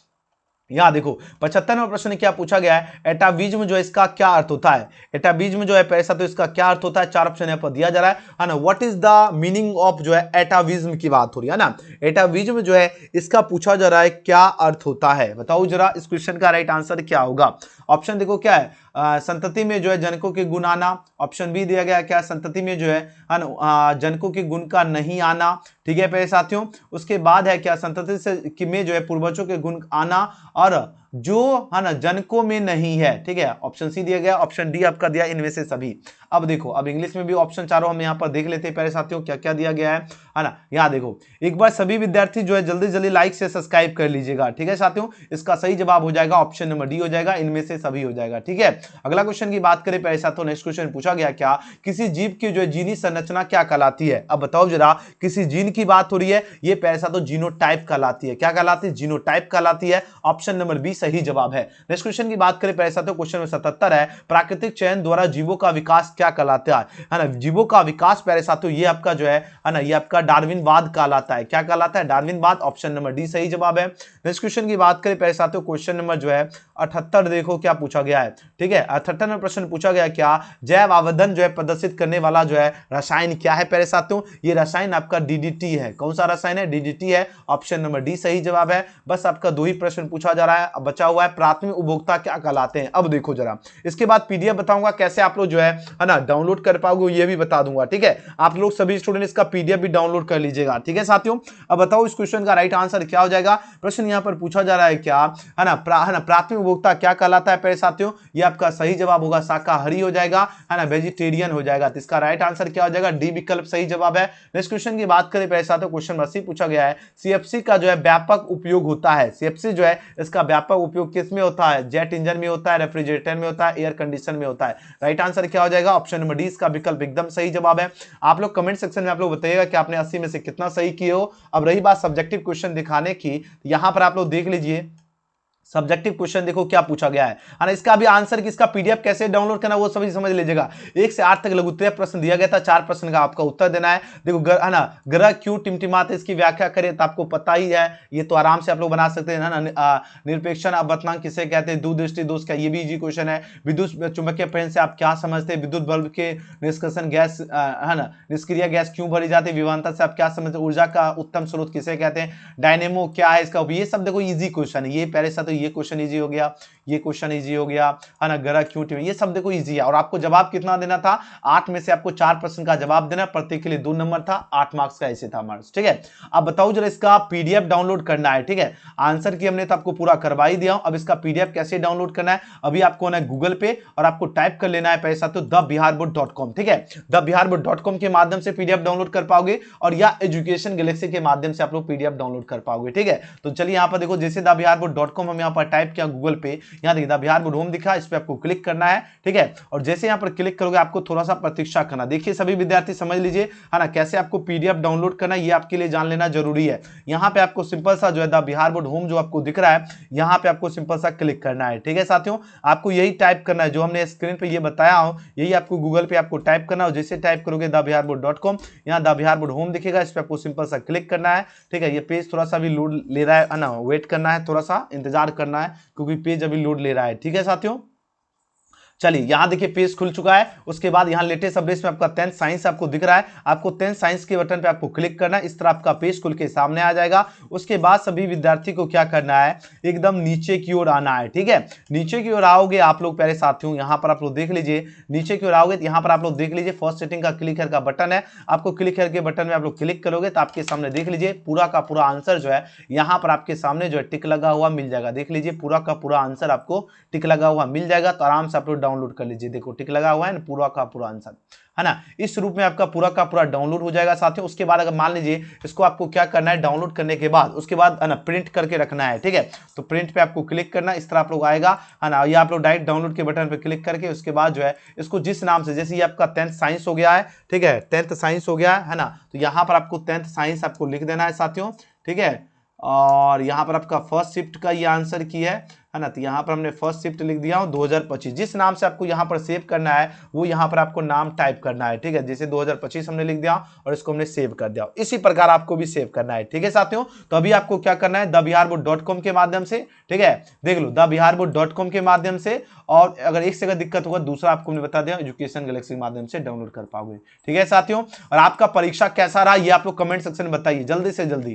यहां देखो 75वां प्रश्न क्या पूछा गया है, एटाविज्म जो है इसका क्या अर्थ होता है? एटाविज्म जो है पैसा साथियों इसका क्या अर्थ होता है? 4 ऑप्शन यहाँ पर दिया जा रहा है ना। What is the meaning of जो है एटाविज्म की बात हो रही है ना, एटाविज्म जो है इसका पूछा जा रहा है क्या अर्थ होता है? बताओ जरा, इस क्वेश्चन का राइट आंसर क्या होगा? ऑप्शन देखो क्या है, संतति में जो है जनकों के गुण आना। ऑप्शन बी दिया गया क्या, संतति में जो है जनकों के गुण का नहीं आना। ठीक है प्यारे साथियों, उसके बाद है क्या, संतति से में जो है पूर्वजों के गुण आना, और जो है ना जनकों में नहीं है। ठीक है, ऑप्शन सी दिया गया, ऑप्शन डी आपका दिया इनमें से सभी। अब देखो, अब इंग्लिश में भी ऑप्शन चारों हम यहाँ पर देख लेते हैं प्यारे साथियों क्या क्या दिया गया है ना। यहाँ देखो एक बार सभी विद्यार्थी जो है जल्दी जल्दी लाइक से सब्सक्राइब कर लीजिएगा। ठीक है साथियों, इसका सही जवाब हो जाएगा ऑप्शन नंबर डी हो जाएगा, इनमें से सभी हो जाएगा। ठीक है, अगला क्वेश्चन की बात करें प्यारे साथियों, नेक्स्ट क्वेश्चन पूछा गया क्या किसी जीव की जो है जीनी संरचना क्या कहलाती है? अब बताओ जरा, किसी जीन की बात हो रही है, ये प्यारे साथियों जीनोटाइप कहलाती है। क्या कहलाती है? जीनोटाइप कहलाती है, ऑप्शन नंबर बी सही जवाब है। नेक्स्ट क्वेश्चन की बात करें प्यारे साथियों, क्वेश्चन नंबर 77 है, प्राकृतिक चयन द्वारा जीवों का विकास क्या कहलाता है ना? जीवों का विकास प्यारे साथियों ये आपका जो है ना, ये आपका डार्विनवाद कहलाता है। क्या कहलाता है? डार्विनवाद, ऑप्शन नंबर डी सही जवाब है। नेक्स्ट क्वेश्चन की बात करें प्यारे साथियों, क्वेश्चन नंबर जो है 78 देखो क्या पूछा गया है। ठीक है, 78 में प्रश्न पूछा गया क्या जैव आवर्धन जो है प्रदर्शित करने वाला जो है रसायन क्या है प्यारे साथियों? ये रसायन आपका डीडीटी है। कौन सा रसायन है? डीडीटी है, ऑप्शन नंबर डी सही जवाब है। बस आपका दो ही प्रश्न पूछा जा रहा है, अब बचा हुआ है प्राथमिक उपभोक्ता क्या कहलाते हैं। अब देखो जरा, इसके बाद पीडीएफ बताऊंगा कैसे आप लोग जो है ना डाउनलोड कर पाओगे, ये भी बता दूंगा। ठीक है, आप लोग सभी स्टूडेंट इसका पीडीएफ भी डाउनलोड कर लीजिएगा। ठीक है साथियों, अब बताओ इस क्वेश्चन का राइट आंसर क्या हो जाएगा? प्रश्न यहां पर पूछा जा रहा है क्या, है ना, प्राथमिक उपभोक्ता क्या कहलाता है प्यारे साथियों? ये आपका सही जवाब होगा शाकाहारी हो जाएगा, है ना, वेजिटेरियन हो जाएगा। तो इसका राइट आंसर क्या हो जाएगा? डी विकल्प सही जवाब है। नेक्स्ट क्वेश्चन की बात करें प्यारे साथियों, क्वेश्चन 80 पूछा गया है, सीएफसी का जो है व्यापक उपयोग होता है। सीएफसी जो है इसका व्यापक उपयोग किस में होता है? जेट इंजन में होता है, रेफ्रिजरेटर में होता है, एयर कंडीशन में होता है। राइट आंसर क्या हो जाएगा? ऑप्शन नंबर डी इसका विकल्प एकदम सही जवाब है। आप लोग कमेंट सेक्शन में आप लोग बताइएगा कि आपने 80 में से कितना सही किए हो। अब रही बात सब्जेक्टिव क्वेश्चन दिखाने की, यहां पर आप लोग देख लीजिए सब्जेक्टिव क्वेश्चन देखो क्या पूछा गया है ना, इसका भी आंसर कि इसका पीडीएफ कैसे डाउनलोड करना वो सभी समझ लीजिएगा। 1 से 8 तक लघु उत्तरीय प्रश्न दिया गया था, 4 प्रश्न का आपका उत्तर देना है। देखो है ना, ग्रह क्यों टिमटिमाते इसकी व्याख्या करें तो आपको पता ही है, ये तो आराम से आप लोग बना सकते हैं ना। निरपेक्षण अपवर्तनांक किसे कहते हैं? दूरदृष्टि दोष का, ये भी इजी क्वेश्चन है। विद्युत चुंबकीय प्रेरण से आप क्या समझते हैं? विद्युत बल्ब के निष्कर्षण गैस, है ना, निष्क्रिय गैस क्यों भरी जाती है? विभवांतर से आप क्या समझते हैं? ऊर्जा का उत्तम स्रोत किसे कहते हैं? डायनेमो क्या है इसका? ये सब देखो इजी क्वेश्चन है, ये पहले से तो ये क्वेश्चन इजी हो गया, ये क्वेश्चन इजी हो गया, है ना। ग्रह क्यों टीवी, ये सब देखो इजी है। और आपको जवाब कितना देना था, 8 में से आपको 4 प्रश्न का जवाब देना, प्रत्येक के लिए 2 नंबर था, 8 मार्क्स का ऐसे था मार्क्स, ठीक है। अब बताओ जरा इसका पीडीएफ डाउनलोड करना है, ठीक है। आंसर की हमने तो आपको पूरा करवा ही दिया हूं, अब इसका पीडीएफ कैसे डाउनलोड करना है, अभी आपको ना गूगल पे और आपको टाइप कर लेना है प्यारे साथियों thebiharboard.com, ठीक है। thebiharboard.com के माध्यम से पीडीएफ डाउनलोड कर पाओगे और या एजुकेशन गैलेक्सी के माध्यम से आप लोग पीडीएफ डाउनलोड कर पाओगे, ठीक है। तो चलिए यहाँ पर देखो, जैसे thebiharboard.com हम यहाँ पर टाइप किया गूगल पे, यहाँ देखिए thebiharboard होम दिखा, इस पे आपको क्लिक करना है, ठीक है। और जैसे यहाँ पर क्लिक करोगे आपको थोड़ा सा प्रतीक्षा करना। देखिए सभी विद्यार्थी समझ लीजिए, है ना, कैसे आपको पीडीएफ डाउनलोड करना है ये आपके लिए जान लेना जरूरी है। यहाँ पे आपको सिंपल सा जो है thebiharboard होम जो आपको दिख रहा है, यहाँ पे आपको सिंपल सा क्लिक करना है, ठीक है साथियों। आपको यही टाइप करना है जो हमने स्क्रीन पे ये बताया हूं, यही आपको गूगल पे आपको टाइप करना है। जैसे टाइप करोगे thebiharboard.com, यहाँ thebiharboard होम दिखेगा, इस पे आपको सिंपल सा क्लिक करना है, ठीक है। ये पेज थोड़ा सा भी लोड ले रहा है ना, वेट करना है, थोड़ा सा इंतजार करना है क्योंकि पेज अभी लोड ले रहा है, ठीक है साथियों। चलिए यहां देखिए पेज खुल चुका है। उसके बाद यहां लेटेस्ट अपडेट्स में आपका 10th साइंस आपको दिख रहा है, आपको 10th साइंस के बटन पे आपको क्लिक करना है, इस तरह आपका पेज खुल के सामने आ जाएगा। उसके बाद सभी विद्यार्थी को क्या करना है, एकदम नीचे की ओर आना है, ठीक है। नीचे की ओर आओगे आप लोग प्यारे साथियों, यहां पर आप लोग देख लीजिए, नीचे की ओर आओगे तो यहां पर आप लोग देख लीजिए फर्स्ट सेटिंग का क्लिकर का बटन है, आपको क्लिकर के बटन में आप लोग क्लिक करोगे तो आपके सामने देख लीजिए पूरा का पूरा आंसर जो है यहां पर आपके सामने जो है टिक लगा हुआ मिल जाएगा। देख लीजिए पूरा का पूरा आंसर आपको टिक लगा हुआ मिल जाएगा, तो आराम से आप लोग डाउनलोड कर लीजिए। देखो टिक लगा हुआ है ना, पूरा का पूरा आंसर, है ना। इस रूप में आपका पूरा का पूरा डाउनलोड हो जाएगा साथियों। उसके बाद अगर मान लीजिए इसको आपको क्या करना है, डाउनलोड करने के बाद उसके बाद है ना प्रिंट करके रखना है, ठीक है। तो प्रिंट पे आपको क्लिक करना, इस तरह आप लोग आएगा, है ना। ये आप लोग डायरेक्ट डाउनलोड के बटन पे क्लिक करके उसके बाद जो है इसको जिस नाम से, जैसे ये आपका 10th साइंस हो गया है, ठीक है, 10th साइंस हो गया है ना, तो यहाँ पर आपको 10th साइंस आपको लिख देना है साथियों, ठीक है। और यहाँ पर आपका फर्स्ट शिफ्ट का ये आंसर की है ना, तो यहाँ पर हमने फर्स्ट शिफ्ट लिख दिया हूँ 2025। जिस नाम से आपको यहाँ पर सेव करना है वो यहाँ पर आपको नाम टाइप करना है, ठीक है। जैसे 2025 हमने लिख दिया और इसको हमने सेव कर दिया, इसी प्रकार आपको भी सेव करना है, ठीक है साथियों। तो अभी आपको क्या करना है, thebiharboard.com के माध्यम से, ठीक है, देख लो thebiharboard.com के माध्यम से। और अगर एक से अगर दिक्कत होगा दूसरा आपको मैंने बता दिया, एजुकेशन गैलेक्सी के माध्यम से डाउनलोड कर पाओगे, ठीक है साथियों। और आपका परीक्षा कैसा रहा ये आप लोग कमेंट सेक्शन में बताइए जल्दी से जल्दी।